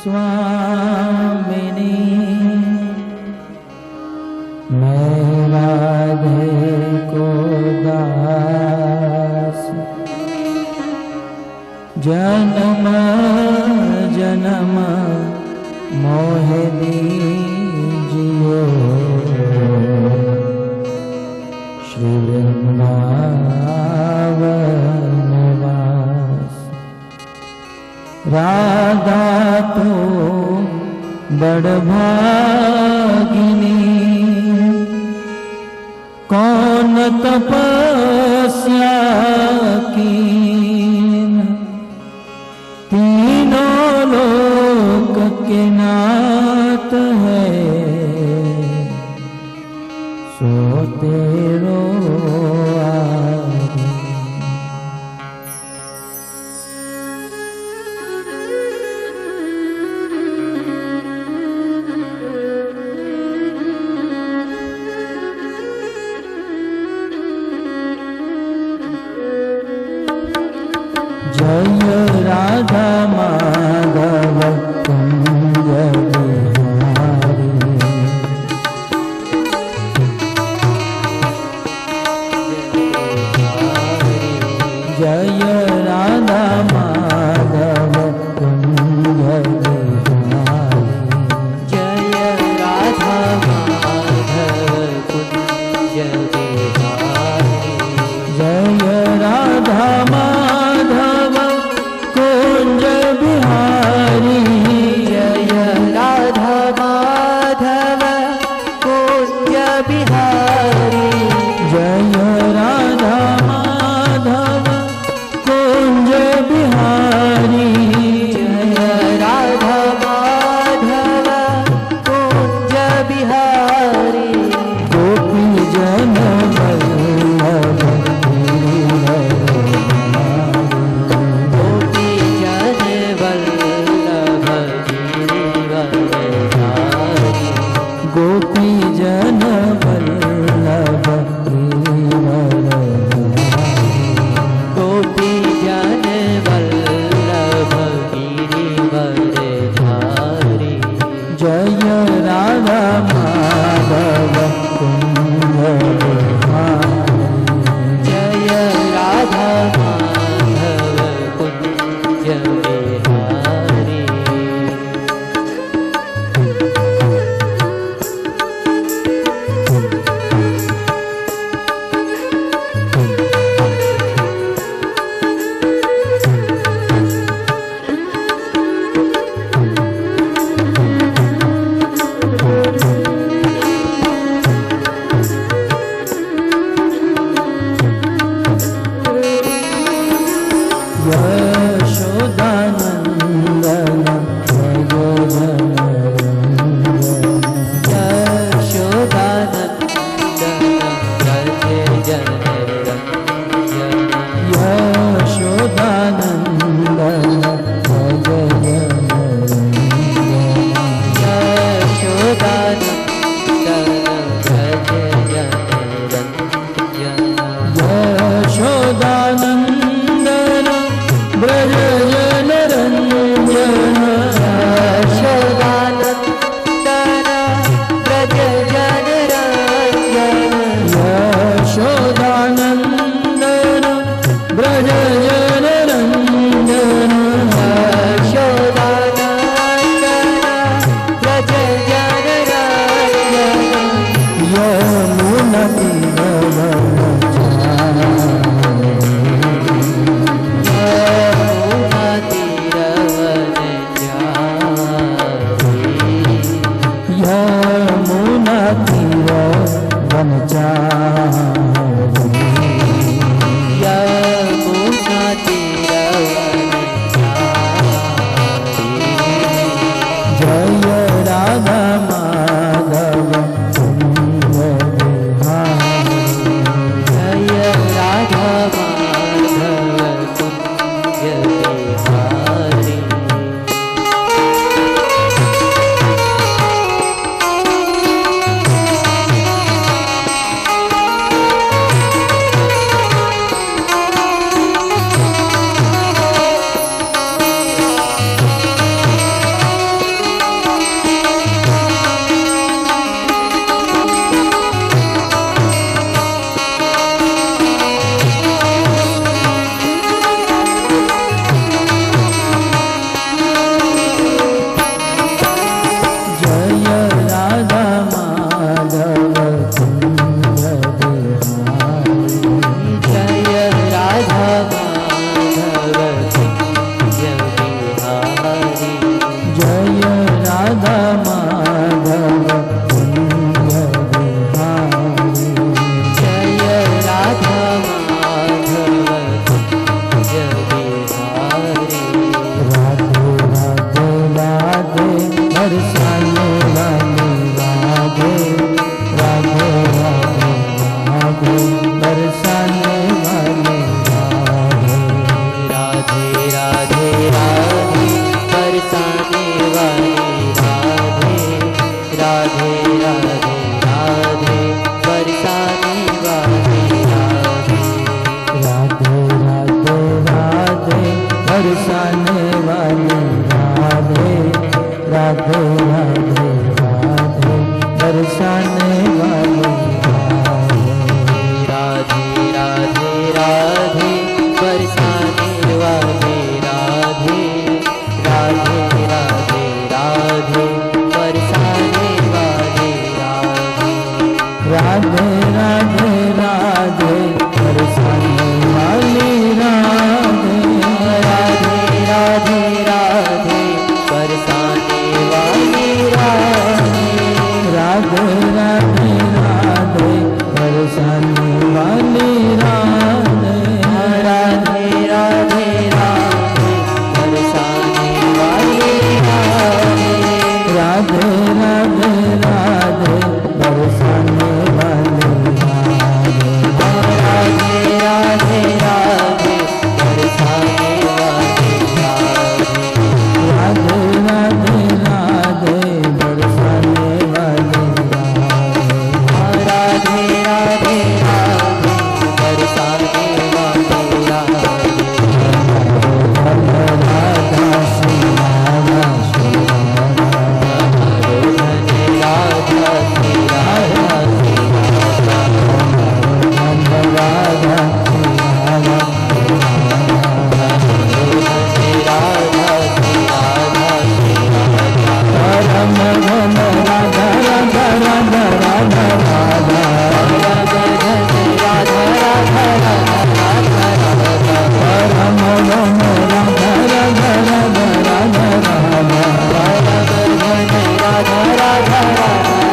स्वामिनी मैं राधे को दास जन्म जन्म मोह दीजियो श्री वृंदावन वास। राधा तो बड़ भागिनी कौन तपस्या कीन तीनों लोक के नाथ है सो तेरो आदि। जय राधा माधव कुंज बिहारी जय राधा माधव कुंज बिहारी जय राधा माधव कुंज बिहारी जय राधा माधव कुंज बिहारी जय राधा माधव कुंज बिहारी जय राधा माधव कुंज बिहारी बरसाने वाली राधे राधे राधे राधे बरसाने वाली राधे राधे राधे बरसाने वाले राधे राधे राधे राधे बरसाने वाले राधे राधे राधे राधे बरसाने वाली राधे राधे राधे राधे बरसाने वाली राधे राधे राधे बरसाने वाली राधे राधे राधे राधे बरसाने वाली राधे राधे राधे बरसाने वाली राधे राधे राधे बरसाने वाली राधे राधे राधे बरसाने वाली राधे राधे राधे बरसाने वाली राधा श्री राधा श्री राधा श्री राधा श्री राधा श्री राधा परम घन राधा राधा राधा राधा राधा परम घन राधा राधा राधा राधा राधा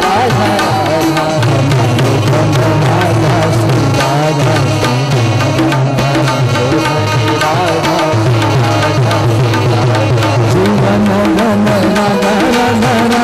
राधा श्री राधा जीवन घन राधा राधा राधा राधा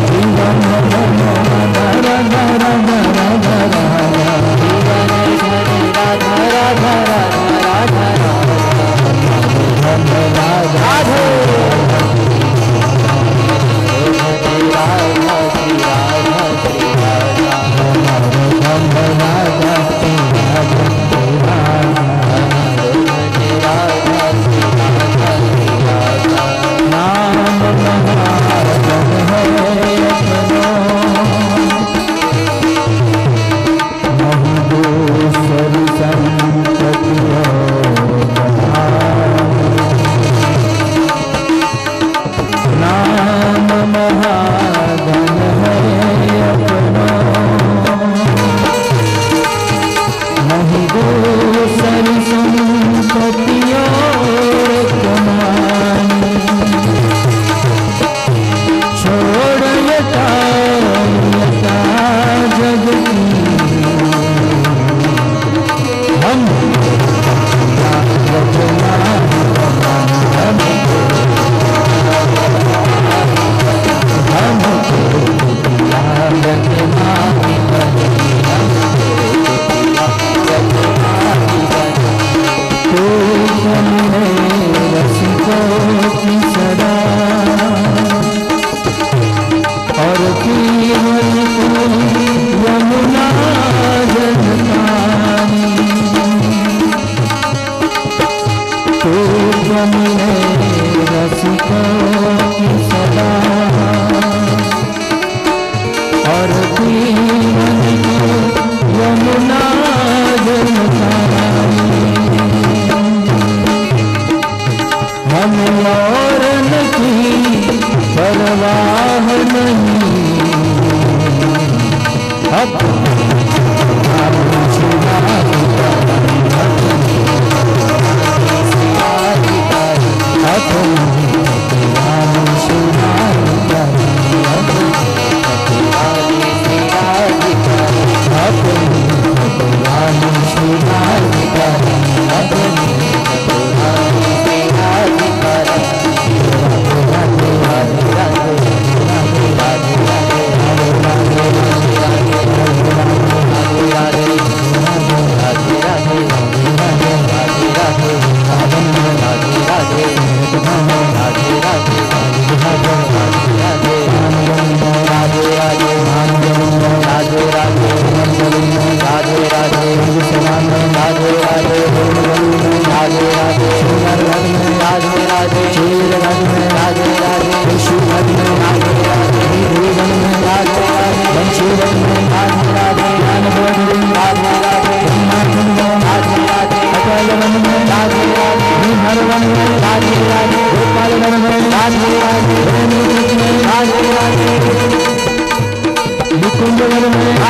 जीवन घन राधा राधा राधा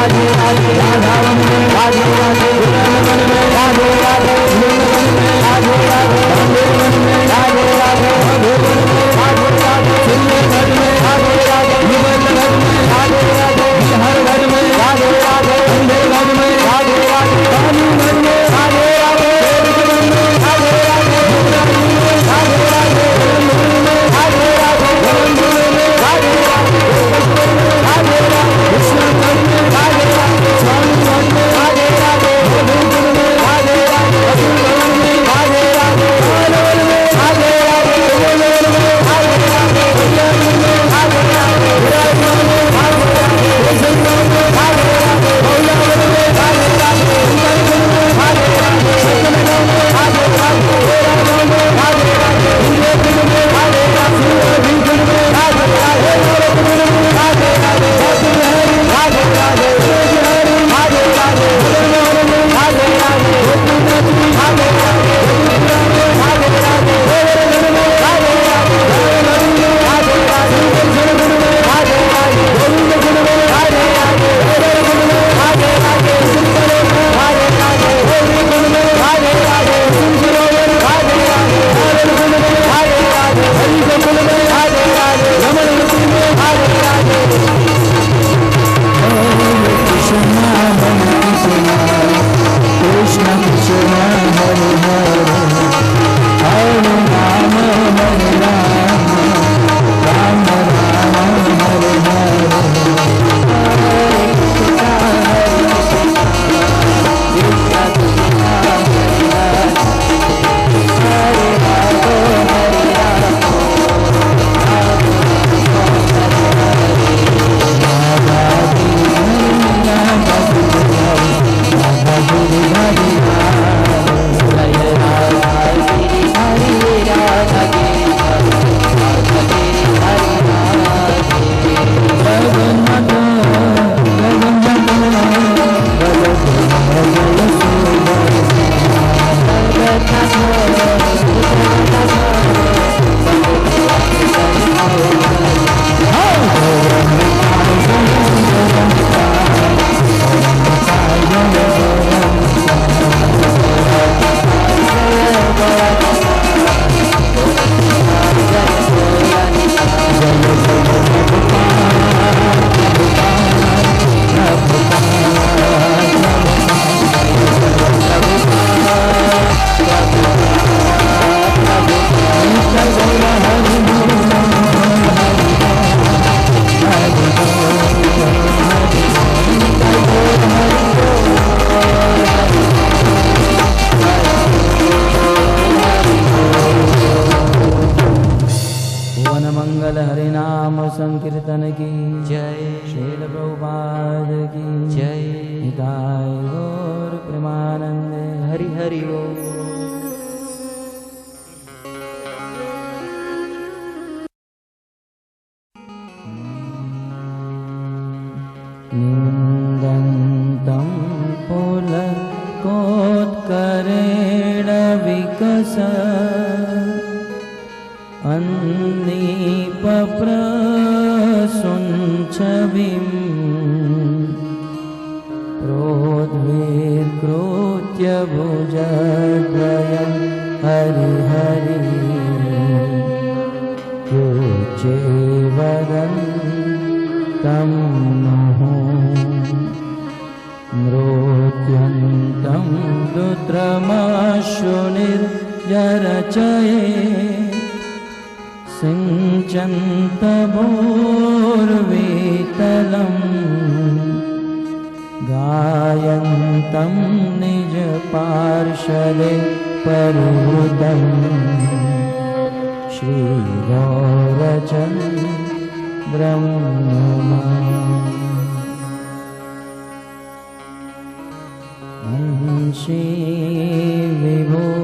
राधे राधे राधा वन में राधे राधे वृंदावन में राधे राधे वृंदावन में राधे राधे वृंदावन में राधे राधे वृंदावन में राधे राधे सुंदरगढ़ में राधे राधे विमलगढ़ में राधे राधे हरगढ़ में राधे राधे अंधेरगढ़ में राधे राधे कानूनगढ़ में राधे राधे शेरगढ़ में राधे राधे मुंद्राई में राधे राधे वरंगल में राधे राधे वरंगल में राधे राधे राधे राधे कृष्णगढ़ में राधे राधे स्वामीगढ़ में राधे राधे मधुगढ़ में राधे राधे अतुलगढ़ में राधे राधे कानून में राधे राधे कोलोर में राधे राधे कल्याण में राधे राधे विराजमान में राधे राधे संगम में राधे राधे मौलावन में राधे राधे उंगरगढ़ में राधे राधे सतनगांव में राधे राधे गोरागांव में राधे राधे इंद्रगढ़ में राधे राधे सूरजगढ़ में राधे राधे गोरखपुर में राधे राधे भद्रहरि राधे राधे राजहरि राधे राधे बलराम में राधे राधे गोपीनाथ में राधे राधे मथुरा में राधे राधे गोवर्धन में राधे राधे रामगढ़ में राधे राधे दर्शनगढ़ में राधे राधे गोविंदगढ़ में राधे राधे गोरखगढ़ में राधे राधे सुंदरगढ़ में राधे राधे होलीगढ़ में राधे राधे सिंहसरोवर राधे राधे नारायणगढ़ में राधे राधे हरिगढ़ में राधे राधे रमणवती में राधे राधे कृष्ण कृष्ण कृष्ण हरे हरे हरे राम हरे राम राम राम हरे संकीर्तन की जय, श्रील प्रभुपाद की जय, निताय गौर प्रेमानंद हरि हरि बोल। निन्दन्तं पुलकोत्करेण विकस अन्नीपप्रसुञ्छविं प्रोद्भिर्कृत्य भुजद्वयं हरिहरि योच्चैवदन्तं नुः मृत्युन्तं दुत्रमाशुनिर्जरचये सिञ्चन्तभूर्वीतलं गायन्तं निजपार्षदे परिवृतं श्रीगौरचन्द्रं वंशी विभूषितकरा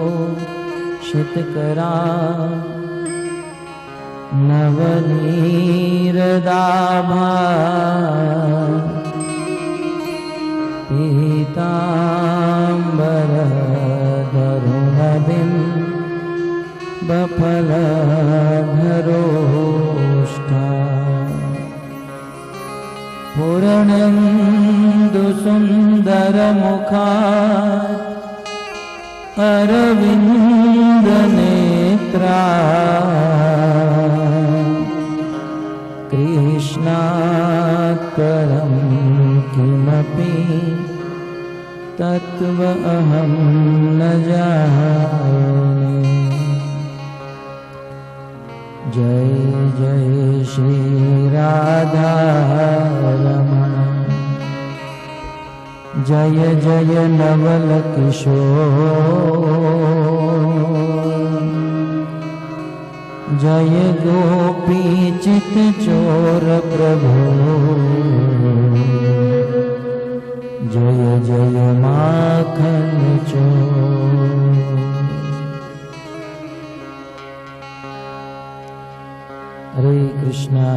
नवनीरदाभा पीताम्बरधरुणबिं बफलधरोष्ठा पूर्णेन्दुशोभितं करमुखात् अरविन्दनेत्रा कृष्णात् परं किमपि तत्त्व अहं न जाने। जय जय श्री राधा रमण, जय जय नवल किशोर, जय गोपी चित चोर प्रभु, जय जय माखन चोर। हरे कृष्णा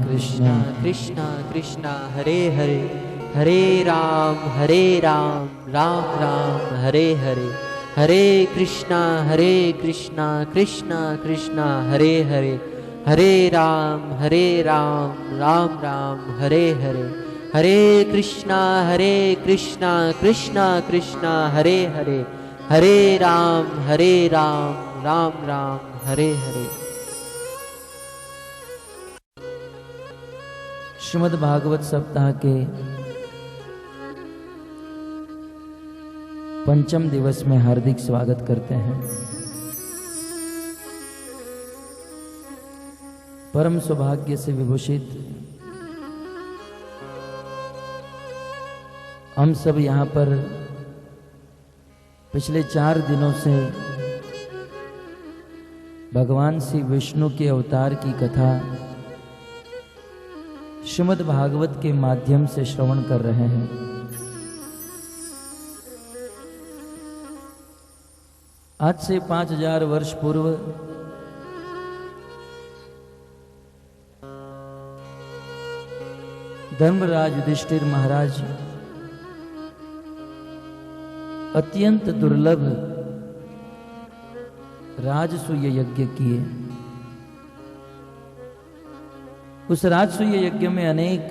कृष्णा कृष्णा हरे हरे, हरे राम राम राम हरे हरे, हरे कृष्णा कृष्णा कृष्णा हरे हरे, हरे राम राम राम हरे हरे, हरे कृष्णा कृष्णा कृष्णा हरे हरे, हरे राम राम राम हरे हरे। श्रीमद् भागवत सप्ताह के पंचम दिवस में हार्दिक स्वागत करते हैं। परम सौभाग्य से विभूषित हम सब यहाँ पर पिछले 4 दिनों से भगवान श्री विष्णु के अवतार की कथा श्रीमद् भागवत के माध्यम से श्रवण कर रहे हैं। आज से 5000 वर्ष पूर्व धर्मराज युधिष्ठिर महाराज अत्यंत दुर्लभ राजसूय यज्ञ किए। उस राजसूय यज्ञ में अनेक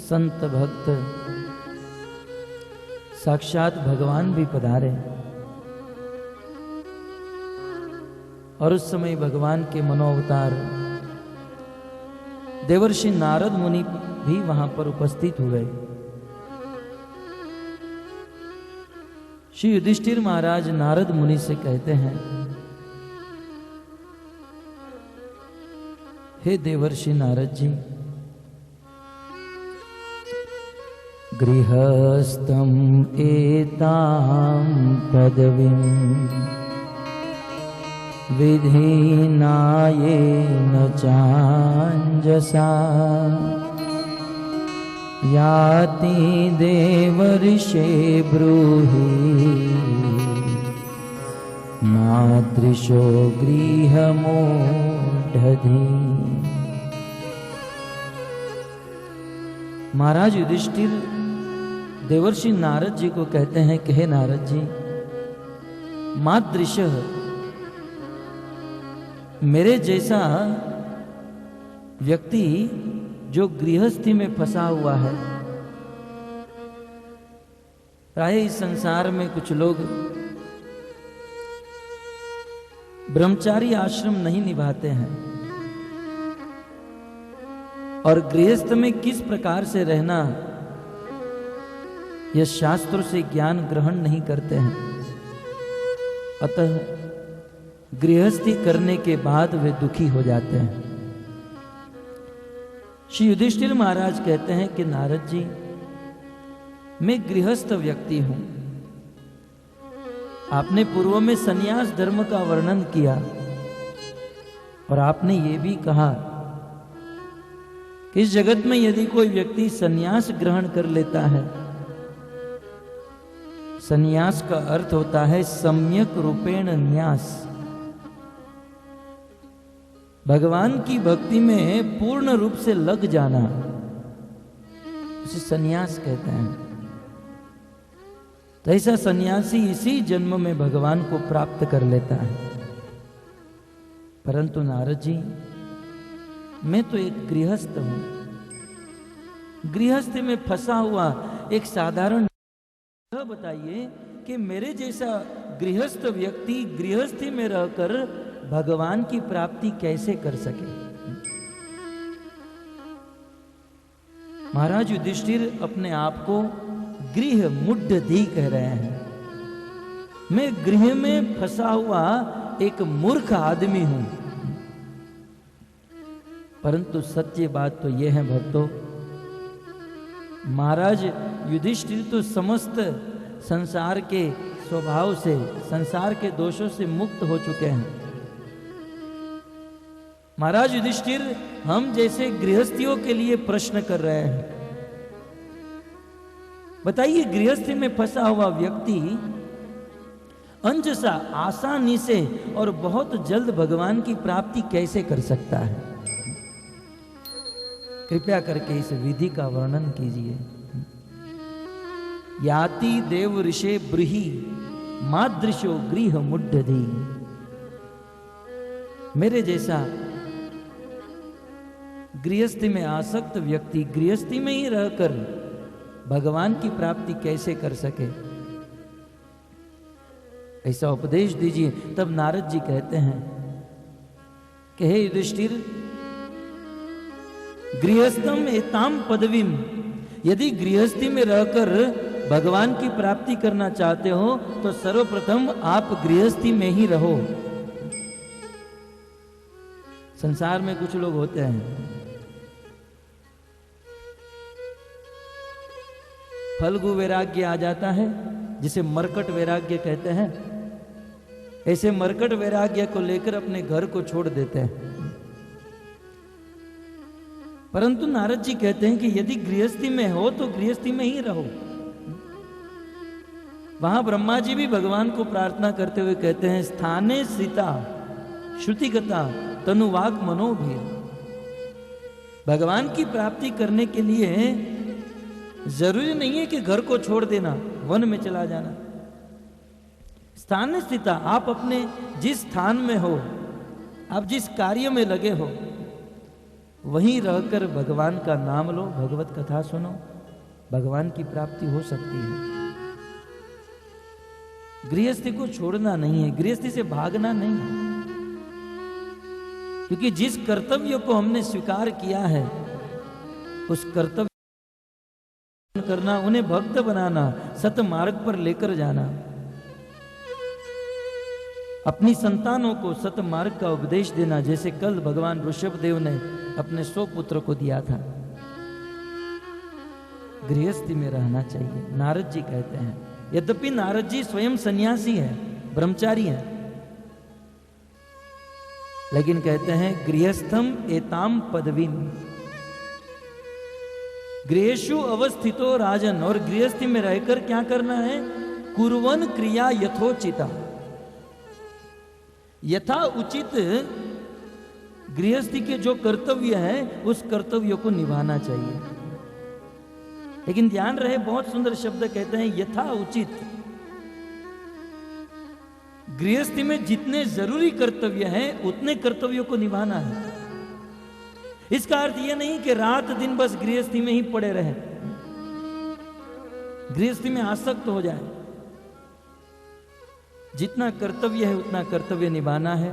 संत भक्त साक्षात भगवान भी पधारे और उस समय भगवान के मनोअवतार देवर्षि नारद मुनि भी वहां पर उपस्थित हुए। श्री युधिष्ठिर महाराज नारद मुनि से कहते हैं, हे देवर्षि नारद जी, गृहस्थम एतां पदवीं विधिनायेन चाञ्जसा याति देवर्षे ब्रूहि मादृशो गृहमूढधी। महाराज युधिष्ठिर देवर्षि नारद जी को कहते हैं कि हे नारद जी, मादृश मेरे जैसा व्यक्ति जो गृहस्थी में फंसा हुआ है, प्राय इस संसार में कुछ लोग ब्रह्मचारी आश्रम नहीं निभाते हैं और गृहस्थ में किस प्रकार से रहना यह शास्त्रों से ज्ञान ग्रहण नहीं करते हैं। अतः गृहस्थी करने के बाद वे दुखी हो जाते हैं। श्री युधिष्ठिर महाराज कहते हैं कि नारद जी, मैं गृहस्थ व्यक्ति हूं। आपने पूर्व में सन्यास धर्म का वर्णन किया और आपने ये भी कहा कि इस जगत में यदि कोई व्यक्ति सन्यास ग्रहण कर लेता है, सन्यास का अर्थ होता है सम्यक रूपेण न्यास, भगवान की भक्ति में पूर्ण रूप से लग जाना, उसे सन्यास कहते हैं। तो ऐसा सन्यासी इसी जन्म में भगवान को प्राप्त कर लेता है। परंतु नारद जी, मैं तो एक गृहस्थ हूं। गृहस्थ में फंसा हुआ एक साधारण यह बताइए कि मेरे जैसा गृहस्थ व्यक्ति गृहस्थी में रहकर भगवान की प्राप्ति कैसे कर सके। महाराज युधिष्ठिर अपने आप को गृह मुड्ढधि कह रहे हैं। मैं गृह में फंसा हुआ एक मूर्ख आदमी हूं। परंतु सच्ची बात तो यह है भक्तों, महाराज युधिष्ठिर तो समस्त संसार के स्वभाव से, संसार के दोषों से मुक्त हो चुके हैं। महाराज युधिष्ठिर हम जैसे गृहस्थियों के लिए प्रश्न कर रहे हैं। बताइए, गृहस्थी में फंसा हुआ व्यक्ति अंजसा आसानी से और बहुत जल्द भगवान की प्राप्ति कैसे कर सकता है? कृपया करके इस विधि का वर्णन कीजिए। याति देव ऋषे ब्रूहि मादृशो गृह मुड्ढधि। मेरे जैसा गृहस्थी में आसक्त व्यक्ति गृहस्थी में ही रहकर भगवान की प्राप्ति कैसे कर सके, ऐसा उपदेश दीजिए। तब नारद जी कहते हैं कि हे युधिष्ठिर, गृहस्थम एताम पदवीम, यदि गृहस्थी में रहकर भगवान की प्राप्ति करना चाहते हो तो सर्वप्रथम आप गृहस्थी में ही रहो। संसार में कुछ लोग होते हैं, फल्गु वैराग्य आ जाता है जिसे मरकट वैराग्य कहते हैं। ऐसे मरकट वैराग्य को लेकर अपने घर को छोड़ देते हैं। परंतु नारद जी कहते हैं कि यदि गृहस्थी में हो तो गृहस्थी में ही रहो। वहां ब्रह्मा जी भी भगवान को प्रार्थना करते हुए कहते हैं, स्थाने सीता श्रुतिगता तनुवाक मनोभीर। भगवान की प्राप्ति करने के लिए जरूरी नहीं है कि घर को छोड़ देना, वन में चला जाना। स्थान स्थिता, आप अपने जिस स्थान में हो, आप जिस कार्य में लगे हो, वहीं रहकर भगवान का नाम लो, भगवत कथा सुनो, भगवान की प्राप्ति हो सकती है। गृहस्थी को छोड़ना नहीं है, गृहस्थी से भागना नहीं है, क्योंकि जिस कर्तव्य को हमने स्वीकार किया है उस कर्तव्य करना, उन्हें भक्त बनाना, सत मार्ग पर लेकर जाना, अपनी संतानों को सत मार्ग का उपदेश देना, जैसे कल भगवान ऋषभदेव ने अपने 100 पुत्र को दिया था। गृहस्थी में रहना चाहिए, नारद जी कहते हैं। यद्यपि नारद जी स्वयं सन्यासी हैं, ब्रह्मचारी हैं, लेकिन कहते हैं गृहस्थम एताम पदवीम, गृहेषु अवस्थितो राजन। और गृहस्थी में रहकर क्या करना है? कुर्वन क्रिया यथोचिता, यथा उचित गृहस्थी के जो कर्तव्य है उस कर्तव्य को निभाना चाहिए। लेकिन ध्यान रहे, बहुत सुंदर शब्द कहते हैं यथा उचित। गृहस्थी में जितने जरूरी कर्तव्य हैं उतने कर्तव्यों को निभाना है। इसका अर्थ यह नहीं कि रात दिन बस गृहस्थी में ही पड़े रहे, गृहस्थी में आसक्त हो जाए। जितना कर्तव्य है उतना कर्तव्य निभाना है,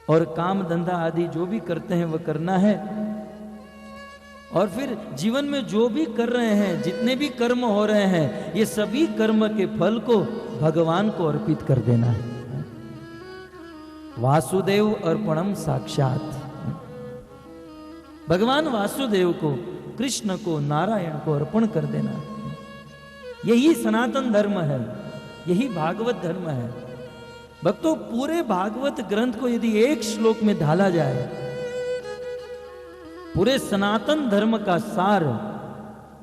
और काम धंधा आदि जो भी करते हैं वह करना है। और फिर जीवन में जो भी कर रहे हैं, जितने भी कर्म हो रहे हैं, ये सभी कर्म के फल को भगवान को अर्पित कर देना है। वासुदेव अर्पणम साक्षात, भगवान वासुदेव को, कृष्ण को, नारायण को अर्पण कर देना। यही सनातन धर्म है, यही भागवत धर्म है। भक्तों, पूरे भागवत ग्रंथ को यदि एक श्लोक में ढाला जाए, पूरे सनातन धर्म का सार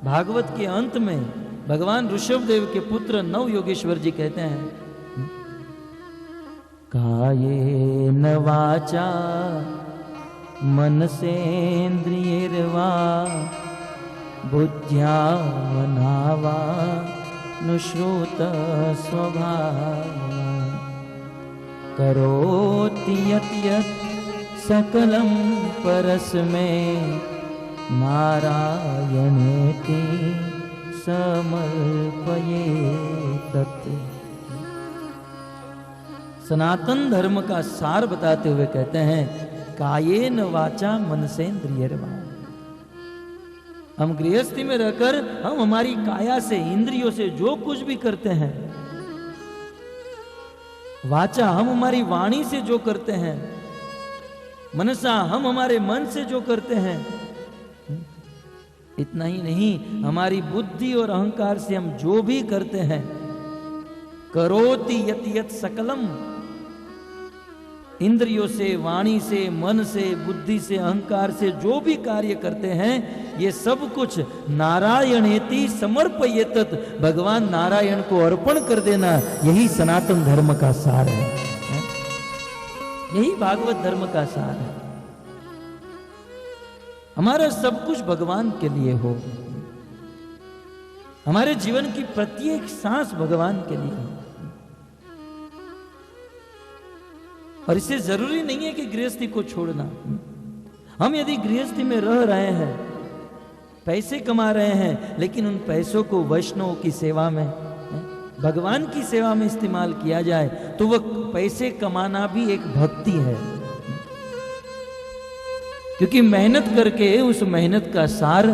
भागवत के अंत में भगवान ऋषभदेव के पुत्र नव योगेश्वर जी कहते हैं, कायेन वाचा मनसेन्द्रियैर्वा बुद्ध्या मनावा नुश्रुत स्वभाव करोति यत् यत् सकलं परस्मै नारायणेति सनातन धर्म का सार बताते हुए कहते हैं कायेन वाचा मनसेन्द्रियर्वा। हम गृहस्थी में रहकर हम हमारी काया से, इंद्रियों से जो कुछ भी करते हैं, वाचा हम हमारी वाणी से जो करते हैं, मनसा हम हमारे मन से जो करते हैं, इतना ही नहीं हमारी बुद्धि और अहंकार से हम जो भी करते हैं, करोति यत यत सकलम, इंद्रियों से, वाणी से, मन से, बुद्धि से, अहंकार से जो भी कार्य करते हैं, ये सब कुछ नारायणेति समर्पयेतत्, भगवान नारायण को अर्पण कर देना, यही सनातन धर्म का सार है। यही भागवत धर्म का सार है। हमारा सब कुछ भगवान के लिए हो, हमारे जीवन की प्रत्येक सांस भगवान के लिए हो। और इससे जरूरी नहीं है कि गृहस्थी को छोड़ना। हम यदि गृहस्थी में रह रहे हैं, पैसे कमा रहे हैं, लेकिन उन पैसों को वैष्णव की सेवा में, भगवान की सेवा में इस्तेमाल किया जाए, तो वह पैसे कमाना भी एक भक्ति है। क्योंकि मेहनत करके उस मेहनत का सार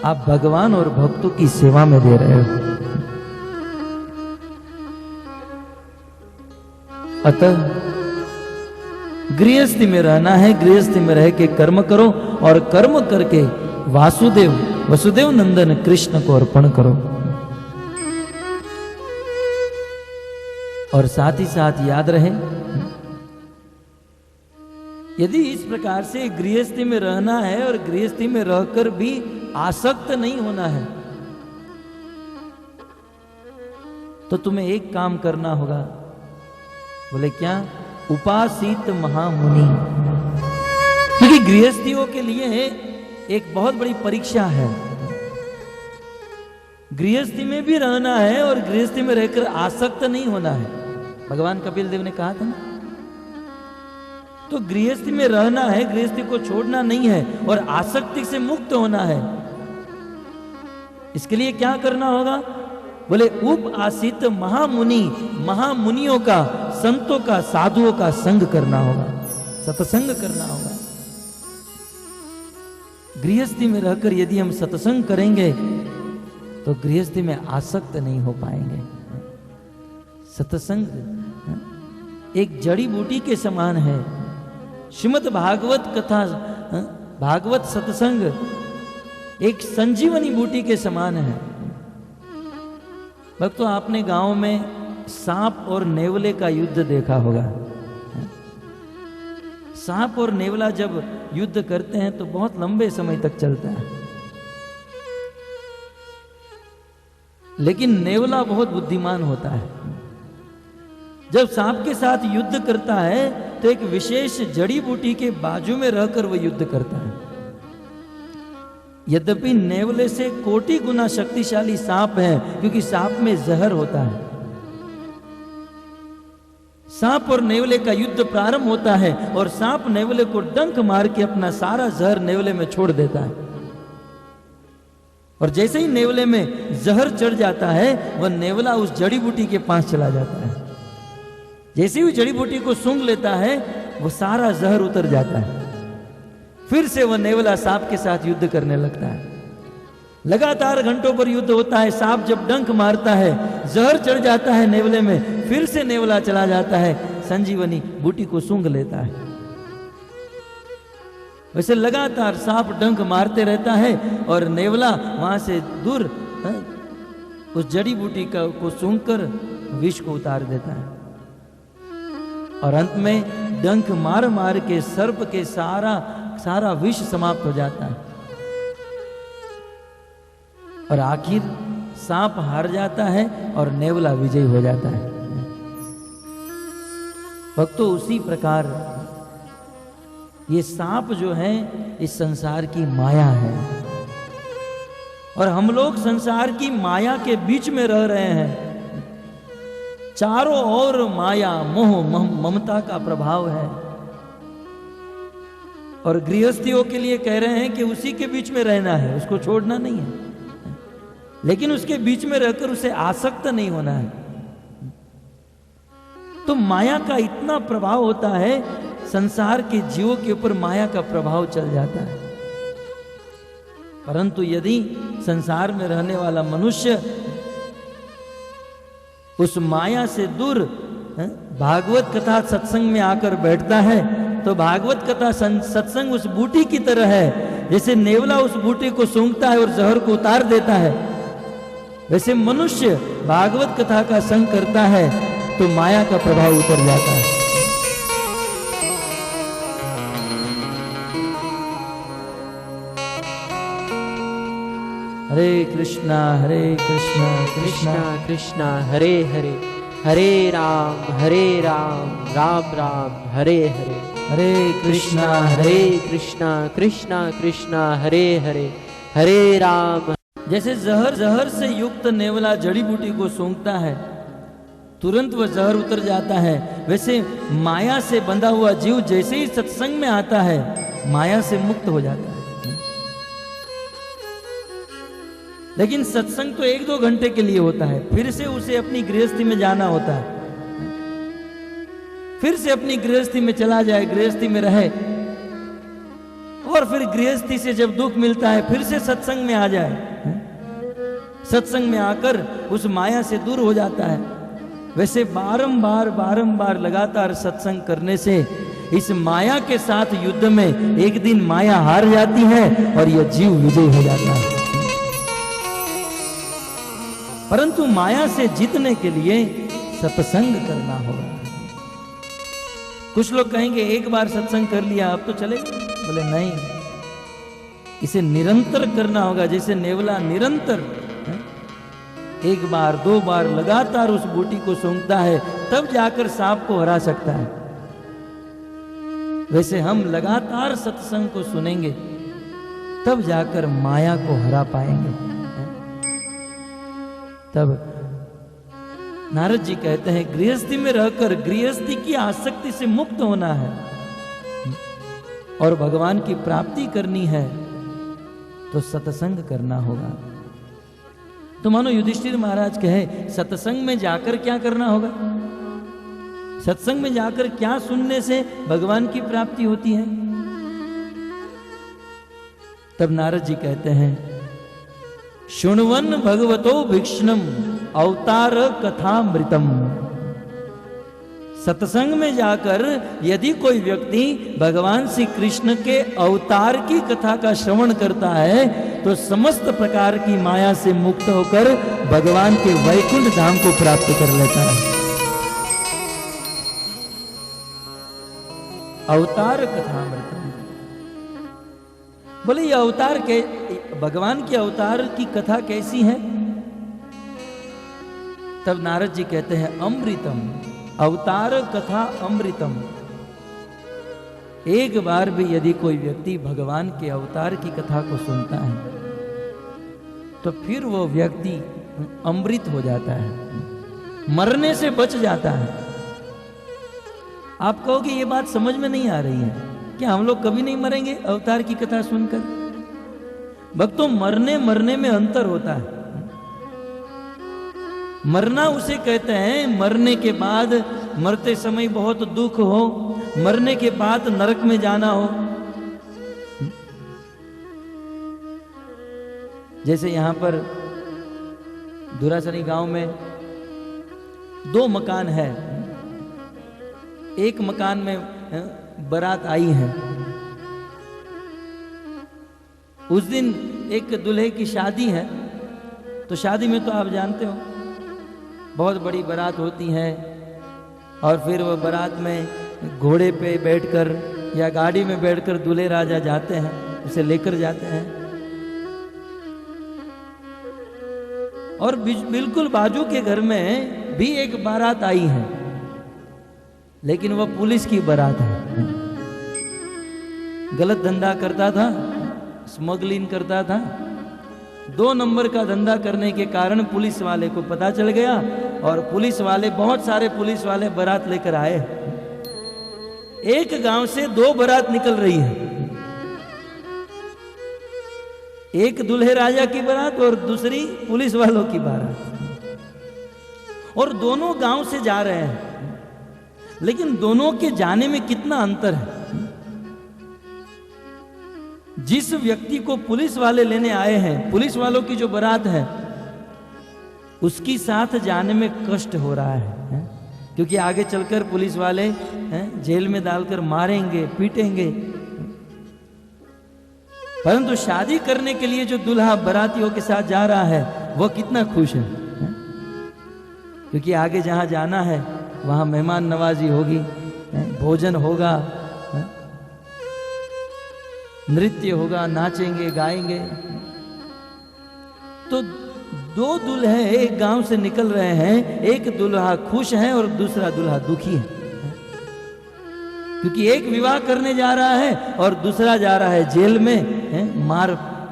आप भगवान और भक्तों की सेवा में दे रहे हो। अतः गृहस्थी में रहना है, गृहस्थी में रह के कर्म करो और कर्म करके वासुदेव, वसुदेव नंदन कृष्ण को अर्पण करो। और साथ ही साथ याद रहे, यदि इस प्रकार से गृहस्थी में रहना है और गृहस्थी में रहकर भी आसक्त नहीं होना है, तो तुम्हें एक काम करना होगा। बोले क्या? उपासित महामुनि। क्योंकि गृहस्थियों के लिए एक बहुत बड़ी परीक्षा है। गृहस्थी में भी रहना है और गृहस्थी में रहकर आसक्त नहीं होना है। भगवान कपिल देव ने कहा था ना, तो गृहस्थी में रहना है, गृहस्थी को छोड़ना नहीं है और आसक्ति से मुक्त होना है। इसके लिए क्या करना होगा? बोले उप आसित महामुनि, महामुनियों का, संतों का, साधुओं का संग करना होगा, सत्संग करना होगा। गृहस्थी में रहकर यदि हम सत्संग करेंगे तो गृहस्थी में आसक्त नहीं हो पाएंगे। सत्संग एक जड़ी बूटी के समान है। श्रीमद् भागवत कथा, भागवत सत्संग एक संजीवनी बूटी के समान है। भक्तों, आपने गांव में सांप और नेवले का युद्ध देखा होगा। सांप और नेवला जब युद्ध करते हैं तो बहुत लंबे समय तक चलता है, लेकिन नेवला बहुत बुद्धिमान होता है। जब सांप के साथ युद्ध करता है तो एक विशेष जड़ी बूटी के बाजू में रहकर वह युद्ध करता है। यद्यपि नेवले से कोटि गुना शक्तिशाली सांप है, क्योंकि सांप में जहर होता है। सांप और नेवले का युद्ध प्रारंभ होता है और सांप नेवले को डंक मार के अपना सारा जहर नेवले में छोड़ देता है। और जैसे ही नेवले में जहर चढ़ जाता है, वह नेवला उस जड़ी बूटी के पास चला जाता है। जैसे ही जड़ी बूटी को सूंघ लेता है, वो सारा जहर उतर जाता है। फिर से वह नेवला सांप के साथ युद्ध करने लगता है। लगातार घंटों पर युद्ध होता है। सांप जब डंक मारता है, जहर चढ़ जाता है नेवले में, फिर से नेवला चला जाता है, संजीवनी बूटी को सूंघ लेता है। वैसे लगातार सांप डंक मारते रहता है और नेवला वहां से दूर उस जड़ी बूटी को सूंघकर विष को उतार देता है। और अंत में डंक मार मार के सर्प के सारा विष समाप्त हो जाता है। और आखिर सांप हार जाता है और नेवला विजयी हो जाता है। भक्तों, उसी प्रकार ये सांप जो है इस संसार की माया है, और हम लोग संसार की माया के बीच में रह रहे हैं। चारों ओर माया, मोह, ममता का प्रभाव है। और गृहस्थियों के लिए कह रहे हैं कि उसी के बीच में रहना है, उसको छोड़ना नहीं है, लेकिन उसके बीच में रहकर उसे आसक्त नहीं होना है। तो माया का इतना प्रभाव होता है, संसार के जीवों के ऊपर माया का प्रभाव चल जाता है। परंतु यदि संसार में रहने वाला मनुष्य उस माया से दूर भागवत कथा सत्संग में आकर बैठता है, तो भागवत कथा सत्संग उस बूटी की तरह है। जैसे नेवला उस बूटी को सूंघता है और जहर को उतार देता है, वैसे मनुष्य भागवत कथा का संग करता है तो माया का प्रभाव उतर जाता है। हरे कृष्णा कृष्णा कृष्णा हरे हरे, हरे राम राम राम हरे हरे, हरे कृष्णा कृष्णा कृष्णा हरे हरे, हरे राम। जैसे जहर से युक्त नेवला जड़ी बूटी को सूंघता है, तुरंत वह जहर उतर जाता है, वैसे माया से बंधा हुआ जीव जैसे ही सत्संग में आता है माया से मुक्त हो जाता है। लेकिन सत्संग तो 1-2 घंटे के लिए होता है, फिर से उसे अपनी गृहस्थी में जाना होता है, फिर से अपनी गृहस्थी में चला जाए, गृहस्थी में रहे, और फिर गृहस्थी से जब दुख मिलता है फिर से सत्संग में आ जाए, सत्संग में आकर उस माया से दूर हो जाता है। वैसे बारंबार लगातार सत्संग करने से इस माया के साथ युद्ध में एक दिन माया हार जाती है और यह जीव विजयी हो जाता है। परंतु माया से जीतने के लिए सत्संग करना होगा। कुछ लोग कहेंगे एक बार सत्संग कर लिया अब तो चलेगा, बोले नहीं, इसे निरंतर करना होगा। जैसे नेवला निरंतर 1 बार 2 बार लगातार उस बूटी को सूंघता है तब जाकर सांप को हरा सकता है, वैसे हम लगातार सत्संग को सुनेंगे तब जाकर माया को हरा पाएंगे। तब नारद जी कहते हैं गृहस्थी में रहकर गृहस्थी की आसक्ति से मुक्त होना है और भगवान की प्राप्ति करनी है तो सत्संग करना होगा। तो मानो युधिष्ठिर महाराज कहे सत्संग में जाकर क्या करना होगा, सत्संग में जाकर क्या सुनने से भगवान की प्राप्ति होती है। तब नारद जी कहते हैं शुण्वन् भगवतो भीक्ष्णम अवतार कथामृतम। सत्संग में जाकर यदि कोई व्यक्ति भगवान श्री कृष्ण के अवतार की कथा का श्रवण करता है तो समस्त प्रकार की माया से मुक्त होकर भगवान के वैकुंठ धाम को प्राप्त कर लेता है। अवतार कथामृतम, बोले ये अवतार के भगवान के अवतार की कथा कैसी है। तब नारद जी कहते हैं अमृतम, अवतार कथा अमृतम। एक बार भी यदि कोई व्यक्ति भगवान के अवतार की कथा को सुनता है तो फिर वो व्यक्ति अमृत हो जाता है, मरने से बच जाता है। आप कहोगे ये बात समझ में नहीं आ रही है, क्या हम लोग कभी नहीं मरेंगे अवतार की कथा सुनकर? भक्तों मरने में अंतर होता है। मरना उसे कहते हैं मरने के बाद, मरते समय बहुत दुख हो, मरने के बाद नरक में जाना हो। जैसे यहां पर दुरासनी गांव में 2 मकान है, एक मकान में बारात आई है। उस दिन एक दूल्हे की शादी है, तो शादी में तो आप जानते हो बहुत बड़ी बारात होती है और फिर वो बारात में घोड़े पे बैठकर या गाड़ी में बैठकर दूल्हे राजा जाते हैं, उसे लेकर जाते हैं। और बिल्कुल बाजू के घर में भी एक बारात आई है, लेकिन वह पुलिस की बारात है। गलत धंधा करता था, स्मगलिंग करता था। 2 नंबर का धंधा करने के कारण पुलिस वाले को पता चल गया और पुलिस वाले, बहुत सारे पुलिस वाले बारात लेकर आए। एक गांव से 2 बारात निकल रही है, एक दूल्हे राजा की बारात और दूसरी पुलिस वालों की बारात, और दोनों गांव से जा रहे हैं। लेकिन दोनों के जाने में कितना अंतर है। जिस व्यक्ति को पुलिस वाले लेने आए हैं, पुलिस वालों की जो बारात है, उसकी साथ जाने में कष्ट हो रहा है, क्योंकि आगे चलकर पुलिस वाले जेल में डालकर मारेंगे, पीटेंगे। परंतु शादी करने के लिए जो दूल्हा बारातियों के साथ जा रहा है वह कितना खुश है, क्योंकि आगे जहां जाना है वहां मेहमान नवाजी होगी, भोजन होगा, नृत्य होगा, नाचेंगे, गाएंगे। तो दो दूल्हे एक गांव से निकल रहे हैं, एक दूल्हा खुश है और दूसरा दूल्हा दुखी है, क्योंकि एक विवाह करने जा रहा है और दूसरा जा रहा है जेल में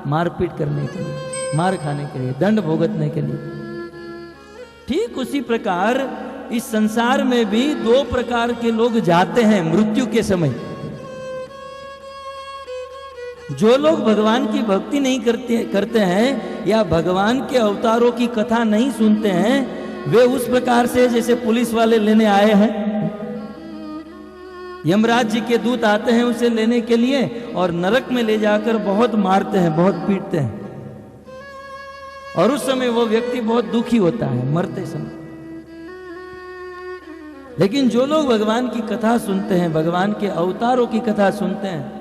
मारपीट करने के लिए, मार खाने के लिए, दंड भुगतने के लिए। ठीक उसी प्रकार इस संसार में भी दो प्रकार के लोग जाते हैं मृत्यु के समय। जो लोग भगवान की भक्ति नहीं करते हैं या भगवान के अवतारों की कथा नहीं सुनते हैं, वे उस प्रकार से जैसे पुलिस वाले लेने आए हैं, यमराज जी के दूत आते हैं उसे लेने के लिए और नरक में ले जाकर बहुत मारते हैं, बहुत पीटते हैं, और उस समय वो व्यक्ति बहुत दुखी होता है मरते समय। लेकिन जो लोग भगवान की कथा सुनते हैं, भगवान के अवतारों की कथा सुनते हैं,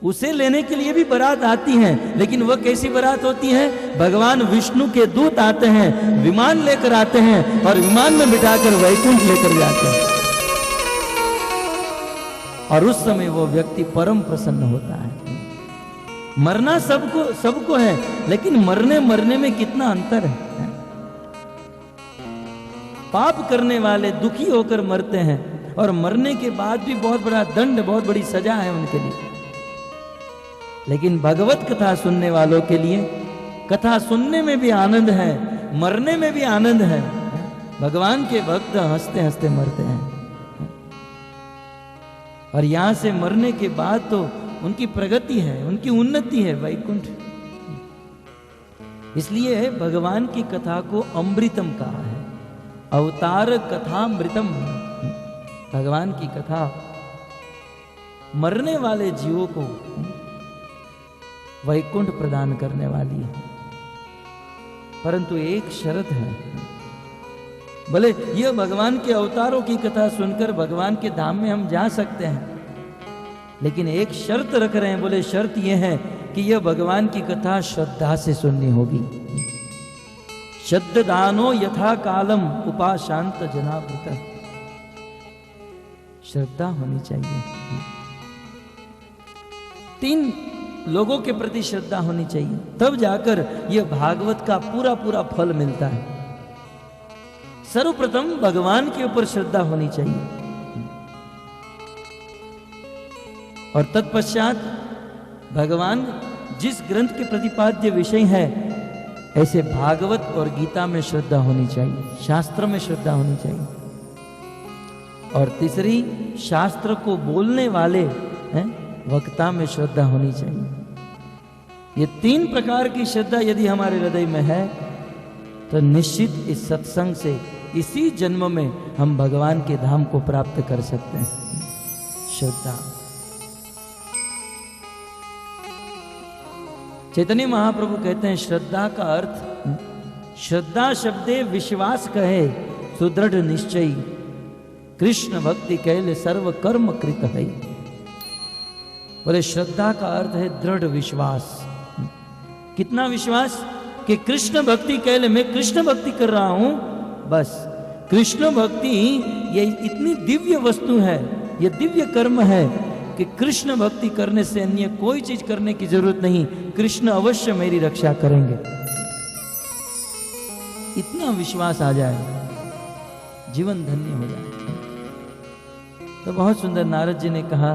उसे लेने के लिए भी बारात आती है, लेकिन वह कैसी बारात होती है? भगवान विष्णु के दूत आते हैं, विमान लेकर आते हैं और विमान में बिठाकर वैकुंठ लेकर जाते हैं, और उस समय वो व्यक्ति परम प्रसन्न होता है। मरना सबको है, लेकिन मरने में कितना अंतर है। पाप करने वाले दुखी होकर मरते हैं और मरने के बाद भी बहुत बड़ा दंड, बहुत बड़ी सजा है उनके लिए। लेकिन भगवत कथा सुनने वालों के लिए कथा सुनने में भी आनंद है, मरने में भी आनंद है। भगवान के भक्त हंसते हंसते मरते हैं, और यहां से मरने के बाद तो उनकी प्रगति है, उनकी उन्नति है, वैकुंठ। इसलिए भगवान की कथा को अमृतम कहा है, अवतार कथामृतम। भगवान की कथा मरने वाले जीवों को वैकुंठ प्रदान करने वाली है। परंतु एक शर्त है, भले यह भगवान के अवतारों की कथा सुनकर भगवान के धाम में हम जा सकते हैं, लेकिन एक शर्त रख रहे हैं। बोले शर्त यह है कि यह भगवान की कथा श्रद्धा से सुननी होगी। श्रद्धानो यथा कालम उपाशांत जनावृत। श्रद्धा होनी चाहिए, 3 लोगों के प्रति श्रद्धा होनी चाहिए, तब जाकर यह भागवत का पूरा पूरा फल मिलता है। सर्वप्रथम भगवान के ऊपर श्रद्धा होनी चाहिए, और तत्पश्चात भगवान जिस ग्रंथ के प्रतिपाद्य विषय है, ऐसे भागवत और गीता में श्रद्धा होनी चाहिए, शास्त्र में श्रद्धा होनी चाहिए। और तीसरी, शास्त्र को बोलने वाले वक्ता में श्रद्धा होनी चाहिए। ये 3 प्रकार की श्रद्धा यदि हमारे हृदय में है, तो निश्चित इस सत्संग से इसी जन्म में हम भगवान के धाम को प्राप्त कर सकते हैं। श्रद्धा। चैतन्य महाप्रभु कहते हैं, श्रद्धा का अर्थ, श्रद्धा शब्दे विश्वास कहे सुदृढ़ निश्चय, कृष्ण भक्ति कहले सर्व कर्म कृत है। बोले श्रद्धा का अर्थ है दृढ़ विश्वास। कितना विश्वास? कि कृष्ण भक्ति कहले, मैं कृष्ण भक्ति कर रहा हूं, बस कृष्ण भक्ति ये इतनी दिव्य वस्तु है, ये दिव्य कर्म है कि कृष्ण भक्ति करने से अन्य कोई चीज करने की जरूरत नहीं, कृष्ण अवश्य मेरी रक्षा करेंगे। इतना विश्वास आ जाए, जीवन धन्य हो जाए। तो बहुत सुंदर नारद जी ने कहा,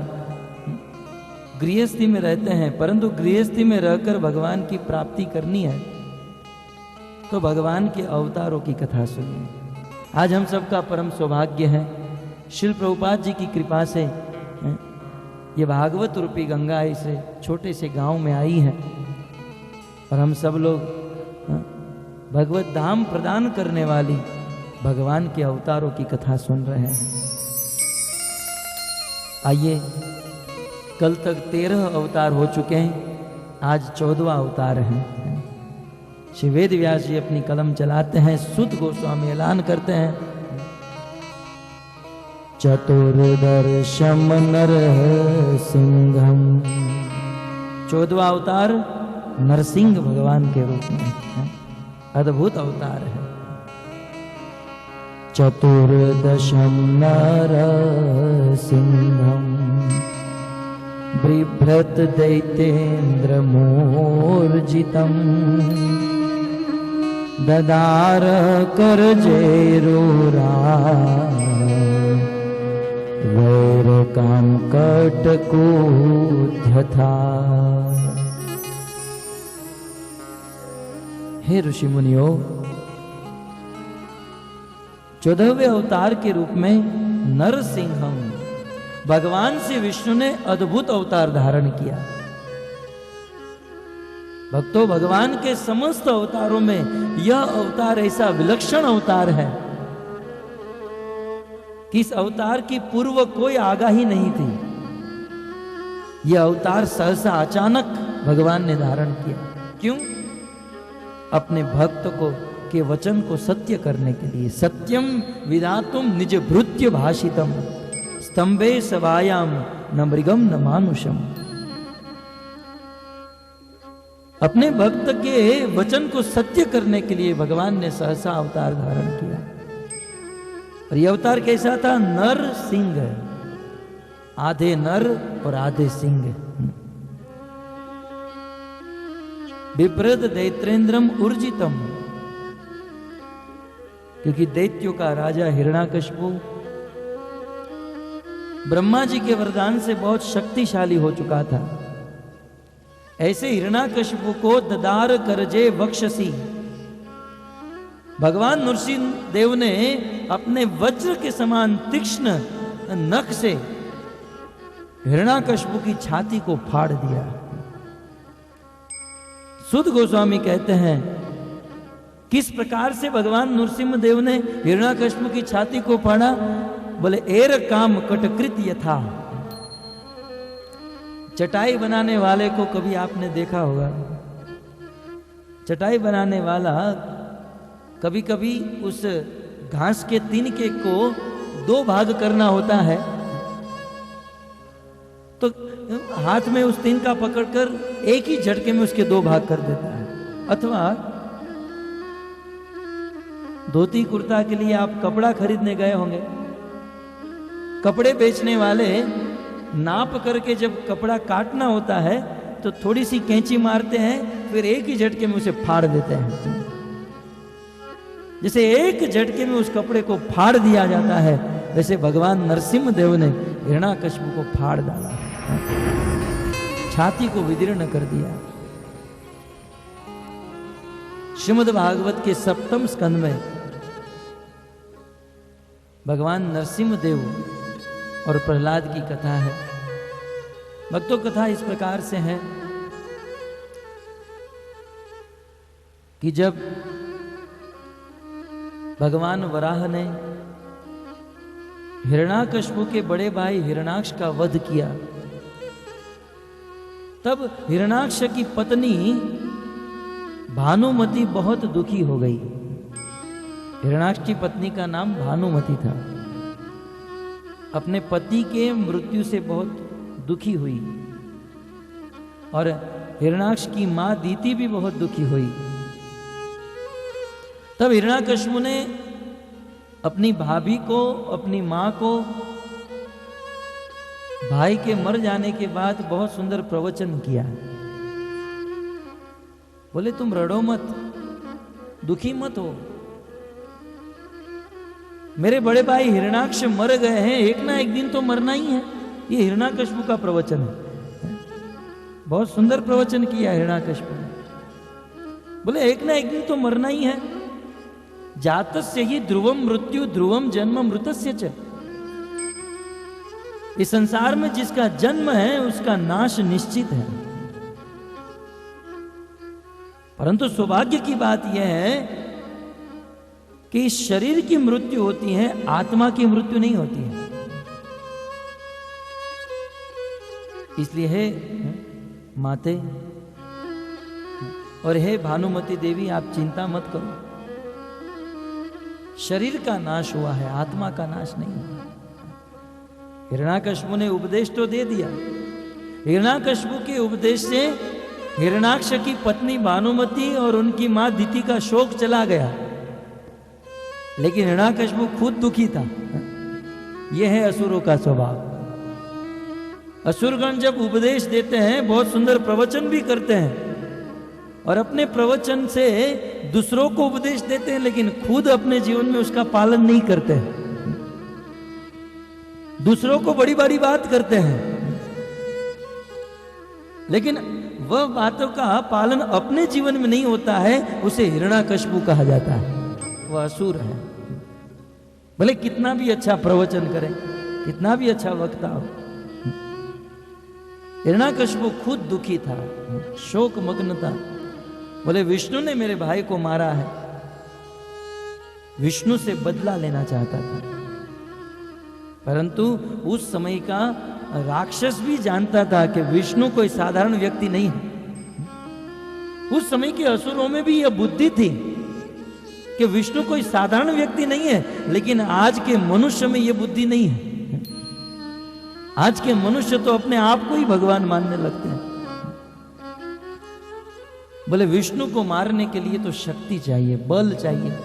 गृहस्थी में रहते हैं, परंतु गृहस्थी में रहकर भगवान की प्राप्ति करनी है तो भगवान के अवतारों की कथा सुनिए। आज हम सबका परम सौभाग्य है, श्रील प्रभुपाद जी की कृपा से ये भागवत रूपी गंगा इसे छोटे से गांव में आई है, और हम सब लोग भगवत धाम प्रदान करने वाली भगवान के अवतारों की कथा सुन रहे हैं। आइए, कल तक 13 अवतार हो चुके हैं, आज 14वां अवतार है। श्री वेद व्यास जी अपनी कलम चलाते हैं, सुत गोस्वामी ऐलान करते हैं, चतुर्दर्शम नरसिंहम। 14वां अवतार नरसिंह भगवान के रूप में है, अद्भुत अवतार है। चतुर्दशम नरसिंहम बिभ्रत दैतेन्द्र मूर्जितम ददार करजेरुरा वैरकाम कटकूध्यथा। हे ऋषि मुनियों, 14वें अवतार के रूप में नरसिंहम भगवान श्री विष्णु ने अद्भुत अवतार धारण किया। भक्तों, भगवान के समस्त अवतारों में यह अवतार ऐसा विलक्षण अवतार है कि इस अवतार की पूर्व कोई आगाही नहीं थी। यह अवतार सहसा अचानक भगवान ने धारण किया। क्यों? अपने भक्त को के वचन को सत्य करने के लिए। सत्यम विधातुम निज भृत्य भाषितम स्तंभे सभायाम न मृगम न मानुषम। अपने भक्त के वचन को सत्य करने के लिए भगवान ने सहसा अवतार धारण किया। और यह अवतार कैसा था? नर सिंह, आधे नर और आधे सिंह। विप्रद दैत्रेन्द्रम ऊर्जितम, क्योंकि दैत्यों का राजा हिरण्याकश्यपु ब्रह्मा जी के वरदान से बहुत शक्तिशाली हो चुका था। ऐसे हिरण्याकश्यपु को ददार करजे वक्षसी, भगवान नरसिंह देव ने अपने वज्र के समान तीक्ष्ण नख से हिरण्याकश्यपु की छाती को फाड़ दिया। सुत गोस्वामी कहते हैं, किस प्रकार से भगवान नरसिंह देव ने हिरण्याकश्यपु की छाती को फाड़ा? बोले, एर काम कटकृत यथा। चटाई बनाने वाले को कभी आपने देखा होगा, चटाई बनाने वाला कभी कभी उस घास के तिनके को 2 भाग करना होता है, तो हाथ में उस तिनका पकड़कर एक ही झटके में उसके 2 भाग कर देता है। अथवा धोती कुर्ता के लिए आप कपड़ा खरीदने गए होंगे, कपड़े बेचने वाले नाप करके जब कपड़ा काटना होता है तो थोड़ी सी कैंची मारते हैं, फिर एक ही झटके में उसे फाड़ देते हैं। जैसे एक झटके में उस कपड़े को फाड़ दिया जाता है, वैसे भगवान नरसिंह देव ने हिरण्याकश्यपु को फाड़ डाला, छाती को विदीर्ण कर दिया। श्रीमद् भागवत के 7वें स्कंद में भगवान नरसिंह देव और प्रहलाद की कथा है। भक्तों, कथा इस प्रकार से है कि जब भगवान वराह ने हिरण्याकश्यपु के बड़े भाई हिरण्याक्ष का वध किया, तब हिरण्याक्ष की पत्नी भानुमति बहुत दुखी हो गई। हिरण्याक्ष की पत्नी का नाम भानुमति था। अपने पति के मृत्यु से बहुत दुखी हुई और हिरण्याक्ष की मां दीति भी बहुत दुखी हुई। तब हिरण्याकश्यपु ने अपनी भाभी को, अपनी मां को भाई के मर जाने के बाद बहुत सुंदर प्रवचन किया। बोले, तुम रड़ो मत, दुखी मत हो, मेरे बड़े भाई हिरण्याक्ष मर गए हैं, एक ना एक दिन तो मरना ही है। ये हिरण्याकश्यपु का प्रवचन है। बहुत सुंदर प्रवचन किया हिरण्याकश्यपु ने। बोले, एक ना एक दिन तो मरना ही है। जातस्य ही ध्रुवम मृत्यु ध्रुवम जन्म मृतस्य च। इस संसार में जिसका जन्म है उसका नाश निश्चित है, परंतु सौभाग्य की बात यह है कि शरीर की मृत्यु होती है, आत्मा की मृत्यु नहीं होती है। इसलिए हे माते और हे भानुमती देवी, आप चिंता मत करो। शरीर का नाश हुआ है, आत्मा का नाश नहीं हुआ। हिरण्याकश्यप ने उपदेश तो दे दिया। हिरण्याकश्यप के उपदेश से हिरण्याक्ष की पत्नी भानुमती और उनकी मां दिति का शोक चला गया, लेकिन हिरण्याकश्यप खुद दुखी था। यह है असुरों का स्वभाव। असुरगण जब उपदेश देते हैं, बहुत सुंदर प्रवचन भी करते हैं और अपने प्रवचन से दूसरों को उपदेश देते हैं, लेकिन खुद अपने जीवन में उसका पालन नहीं करते हैं। दूसरों को बड़ी बड़ी बात करते हैं, लेकिन वह बातों का पालन अपने जीवन में नहीं होता है, उसे हिरण्याकश्यप कहा जाता है। वह असुर है। भले कितना भी अच्छा प्रवचन करे, कितना भी अच्छा वक्ता हो, हिरण्याकश्यप खुद दुखी था, शोक मग्न था। बोले विष्णु ने मेरे भाई को मारा है, विष्णु से बदला लेना चाहता था। परंतु उस समय का राक्षस भी जानता था कि विष्णु कोई साधारण व्यक्ति नहीं है। उस समय के असुरों में भी यह बुद्धि थी कि विष्णु कोई साधारण व्यक्ति नहीं है, लेकिन आज के मनुष्य में यह बुद्धि नहीं है। आज के मनुष्य तो अपने आप को ही भगवान मानने लगते हैं। बोले विष्णु को मारने के लिए तो शक्ति चाहिए, बल चाहिए।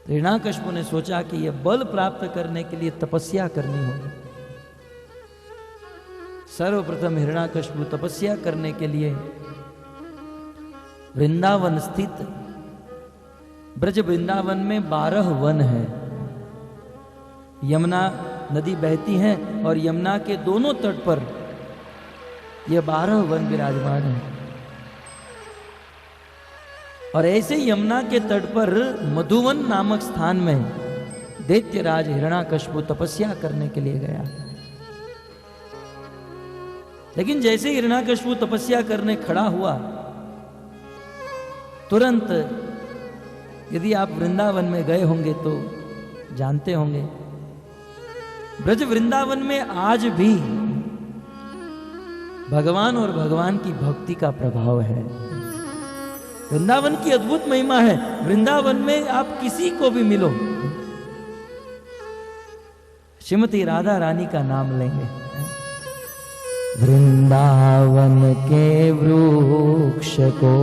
हिरण्याकश्यप ने सोचा कि यह बल प्राप्त करने के लिए तपस्या करनी होगी। सर्वप्रथम हिरण्याकश्यप तपस्या करने के लिए वृंदावन स्थित ब्रज वृंदावन में 12 वन है। यमुना नदी बहती है और यमुना के दोनों तट पर यह 12 वन विराजमान है। और ऐसे यमुना के तट पर मधुवन नामक स्थान में दैत्यराज हिरण्याकश्यप तपस्या करने के लिए गया। लेकिन जैसे हिरण्याकश्यप तपस्या करने खड़ा हुआ, तुरंत, यदि आप वृंदावन में गए होंगे तो जानते होंगे, ब्रज वृंदावन में आज भी भगवान और भगवान की भक्ति का प्रभाव है। वृंदावन की अद्भुत महिमा है। वृंदावन में आप किसी को भी मिलो, श्रीमती राधा रानी का नाम लेंगे। वृंदावन के वृक्ष को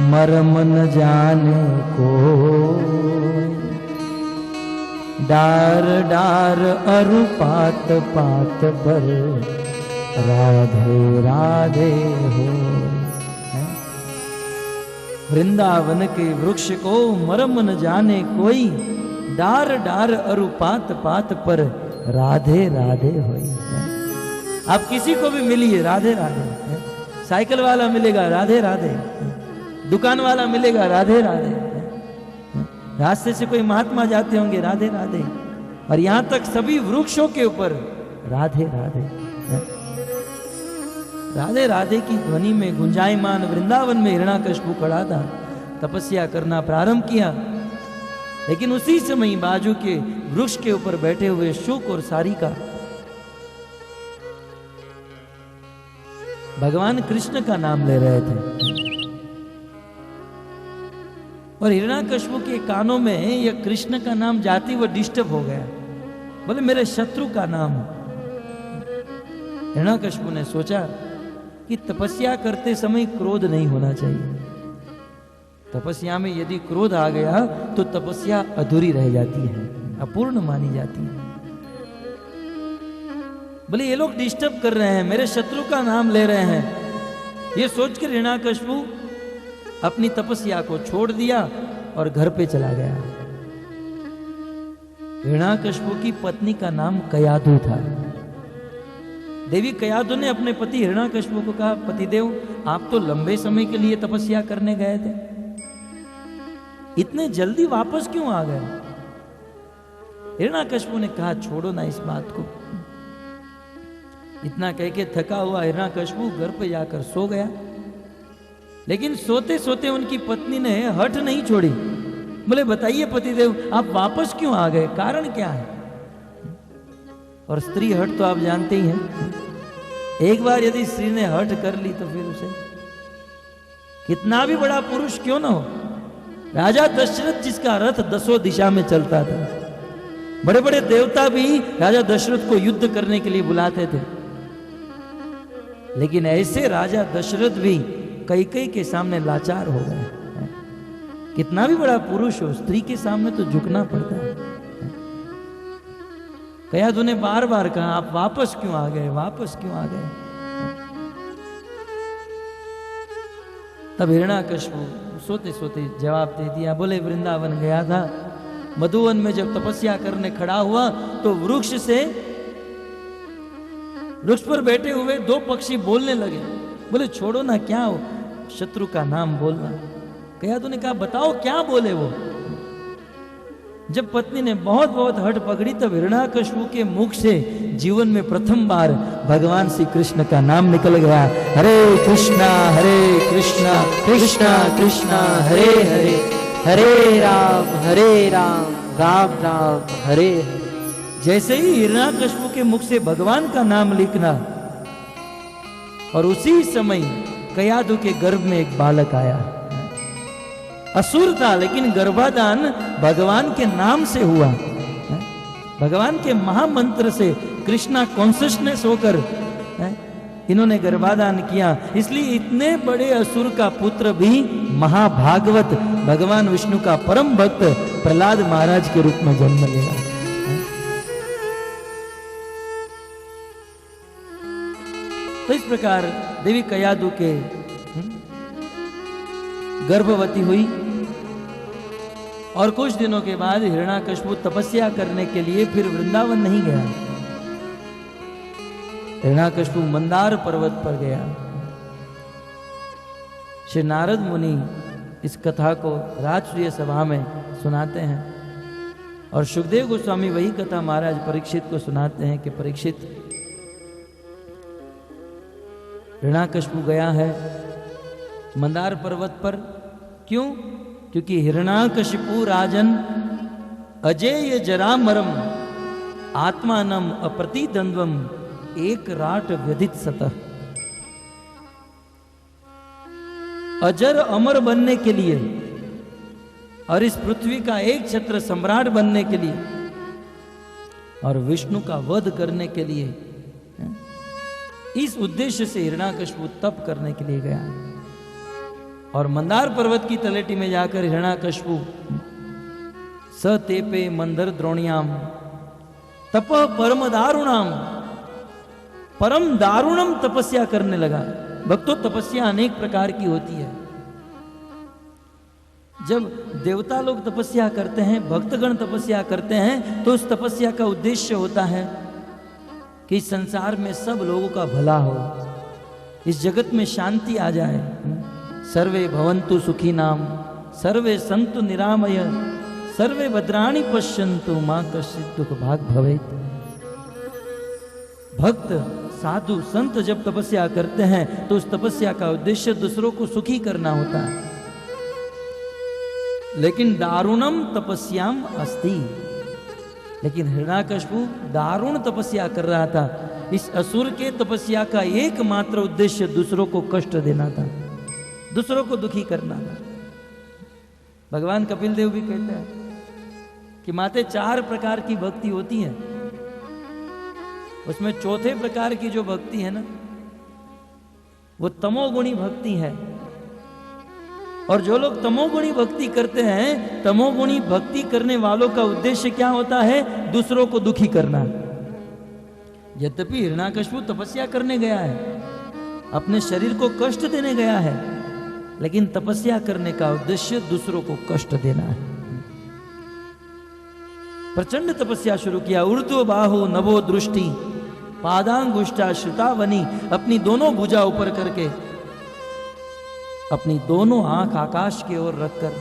मर्म न जाने को, डार डार अरु पात पात पर राधे राधे हो। वृंदावन के वृक्ष को मर्म न जाने कोई, डार डार अरु पात पात पर राधे राधे होई। आप किसी को भी मिलिए, राधे राधे। साइकिल वाला मिलेगा, राधे राधे। दुकान वाला मिलेगा, राधे राधे। रास्ते से कोई महात्मा जाते होंगे, राधे राधे। और यहां तक सभी वृक्षों के ऊपर राधे राधे। राधे राधे की ध्वनि में गुंजायमान वृंदावन में हिरण्याकश्यप खड़ा था, तपस्या करना प्रारंभ किया। लेकिन उसी समय बाजू के वृक्ष के ऊपर बैठे हुए शुक और सारिका भगवान कृष्ण का नाम ले रहे थे। और हिरण्याकश्यप के कानों में यह कृष्ण का नाम जाते हुए डिस्टर्ब हो गया। बोले मेरे शत्रु का नाम। हिरण्याकश्यप ने सोचा कि तपस्या करते समय क्रोध नहीं होना चाहिए। तपस्या में यदि क्रोध आ गया तो तपस्या अधूरी रह जाती है, अपूर्ण मानी जाती है। बोले ये लोग डिस्टर्ब कर रहे हैं, मेरे शत्रु का नाम ले रहे हैं। ये सोचकर हिरण्याकश्यप अपनी तपस्या को छोड़ दिया और घर पे चला गया। हिरण्याकश्यप की पत्नी का नाम कयाधु था। देवी कयाधु ने अपने पति हिरण्याकश्यप को कहा, पतिदेव आप तो लंबे समय के लिए तपस्या करने गए थे, इतने जल्दी वापस क्यों आ गए? हिरण्याकश्यप ने कहा छोड़ो ना इस बात को। इतना कह के थका हुआ हिरण्याकश्यप घर पे जाकर सो गया। लेकिन सोते सोते उनकी पत्नी ने हठ नहीं छोड़ी। बोले बताइए पतिदेव आप वापस क्यों आ गए, कारण क्या है? और स्त्री हट तो आप जानते ही हैं, एक बार यदि स्त्री ने हट कर ली तो फिर उसे कितना भी बड़ा पुरुष क्यों ना हो, राजा दशरथ जिसका रथ 10 दिशा में चलता था, बड़े बड़े देवता भी राजा दशरथ को युद्ध करने के लिए बुलाते थे, लेकिन ऐसे राजा दशरथ भी कैकेयी के सामने लाचार हो गए। कितना भी बड़ा पुरुष हो, स्त्री के सामने तो झुकना पड़ता है। कयाधु ने बार बार कहा, आप वापस क्यों आ गए, वापस क्यों आ गए? तब हिरण्याकश्यपु सोते सोते जवाब दे दिया, बोले वृंदावन गया था, मधुवन में जब तपस्या करने खड़ा हुआ तो वृक्ष पर बैठे हुए 2 पक्षी बोलने लगे। बोले छोड़ो ना, क्या हो, शत्रु का नाम बोलना। कयाधु ने कहा, बताओ क्या बोले वो। जब पत्नी ने बहुत बहुत हट पकड़ी तब हिरण्याकश्यपु के मुख से जीवन में प्रथम बार भगवान श्री कृष्ण का नाम निकल गया। हरे कृष्णा कृष्णा कृष्णा हरे हरे, हरे राम राम राम हरे हरे। जैसे ही हिरण्याकश्यपु के मुख से भगवान का नाम लिखना, और उसी समय कयाधु के गर्भ में एक बालक आया। असुर था लेकिन गर्भाधान भगवान के नाम से हुआ, भगवान के महामंत्र से, कृष्णा कॉन्शियसनेस होकर इन्होंने गर्भाधान किया। इसलिए इतने बड़े असुर का पुत्र भी महाभागवत भगवान विष्णु का परम भक्त प्रहलाद महाराज के रूप में जन्म लेगा। तो इस प्रकार देवी कयाधु के गर्भवती हुई, और कुछ दिनों के बाद हिरण्याकश्यपु तपस्या करने के लिए फिर वृंदावन नहीं गया। हिरण्याकश्यपु मंदार पर्वत पर गया। श्री नारद मुनि इस कथा को राजसूय सभा में सुनाते हैं, और सुखदेव गोस्वामी वही कथा महाराज परीक्षित को सुनाते हैं कि परीक्षित, हिरण्याकश्यपु गया है मंदार पर्वत पर। क्यों? क्योंकि हिरण्याकशिपु राजन अजेय जरामरम आत्मानम अप्रतिद्वंद्वम एक राट व्यधित सतः। अजर अमर बनने के लिए और इस पृथ्वी का एक छत्र सम्राट बनने के लिए और विष्णु का वध करने के लिए, इस उद्देश्य से हिरण्याकशिपु तप करने के लिए गया। और मंदार पर्वत की तलेटी में जाकर हिरण्याकशिपु सतेपे मंदर द्रोण्याम तप परम दारुणाम, परम दारुणम तपस्या करने लगा। भक्तों, तपस्या अनेक प्रकार की होती है। जब देवता लोग तपस्या करते हैं, भक्तगण तपस्या करते हैं, तो उस तपस्या का उद्देश्य होता है कि इस संसार में सब लोगों का भला हो, इस जगत में शांति आ जाए। सर्वे भवन्तु सुखिनाम, सर्वे सन्तु निरामय, सर्वे भद्राणि पश्यन्तु मां कश्चित् दुख भाग भवेत्। भक्त साधु संत जब तपस्या करते हैं तो उस तपस्या का उद्देश्य दूसरों को सुखी करना होता है। लेकिन दारुणम तपस्याम अस्ति, लेकिन हिरण्याकशिपु दारुण तपस्या कर रहा था। इस असुर के तपस्या का एकमात्र उद्देश्य दूसरों को कष्ट देना था, दूसरों को दुखी करना था। भगवान कपिल देव भी कहते हैं कि माते 4 प्रकार की भक्ति होती है, उसमें चौथे प्रकार की जो भक्ति है ना, वो तमोगुणी भक्ति है। और जो लोग तमोगुणी भक्ति करते हैं, तमोगुणी भक्ति करने वालों का उद्देश्य क्या होता है? दूसरों को दुखी करना। यद्यपि हिरण्याकशिपु तपस्या करने गया है, अपने शरीर को कष्ट देने गया है, लेकिन तपस्या करने का उद्देश्य दूसरों को कष्ट देना है। प्रचंड तपस्या शुरू किया। ऊर्ध्व बाहु नभो दृष्टि पादांगुष्ठा श्रुतावनी, अपनी दोनों भुजा ऊपर करके अपनी दोनों आंख आकाश की ओर रखकर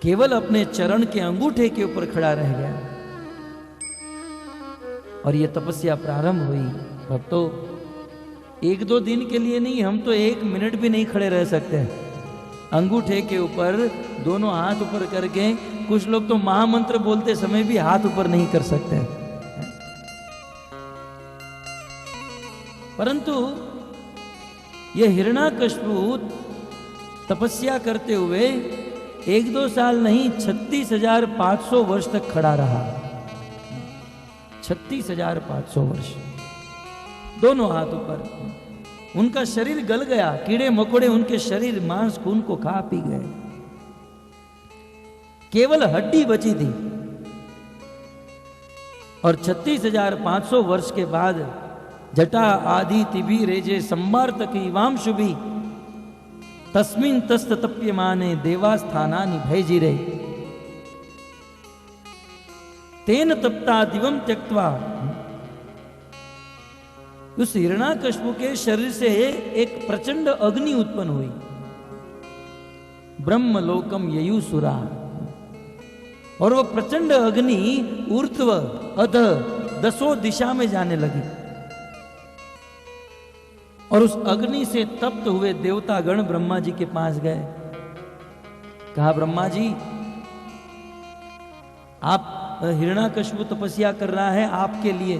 केवल अपने चरण के अंगूठे के ऊपर खड़ा रह गया। और यह तपस्या प्रारंभ हुई। भक्तों, 1-2 दिन के लिए नहीं, हम तो 1 मिनट भी नहीं खड़े रह सकते। अंगूठे के ऊपर दोनों हाथ ऊपर करके, कुछ लोग तो महामंत्र बोलते समय भी हाथ ऊपर नहीं कर सकते। परंतु ये हिरण्याकश्यपु तपस्या करते हुए 1-2 साल नहीं 36,500 वर्ष तक खड़ा रहा। 36,500 वर्ष, दोनों हाथ ऊपर। उनका शरीर गल गया, कीड़े मकोड़े उनके शरीर मांस खून को खा पी गए, केवल हड्डी बची थी। और 36,500 वर्ष के बाद जटा आदि तिबी रेजे संवार्तकी वामशुभि तस्मिन तस्त तप्यमाने देवास्थानानि भयजिरे तेन तप्ता दिवम त्यक्त्वा। उस हिरण्याकश्यपु के शरीर से एक प्रचंड अग्नि उत्पन्न हुई। ब्रह्मलोकम ययुसुरा, और वो प्रचंड अग्नि ऊर्ध्व अधः 10 दिशा में जाने लगी। और उस अग्नि से तप्त हुए देवतागण ब्रह्मा जी के पास गए। कहा, ब्रह्मा जी आप हिरण्याकश्यपु तपस्या कर रहा है आपके लिए,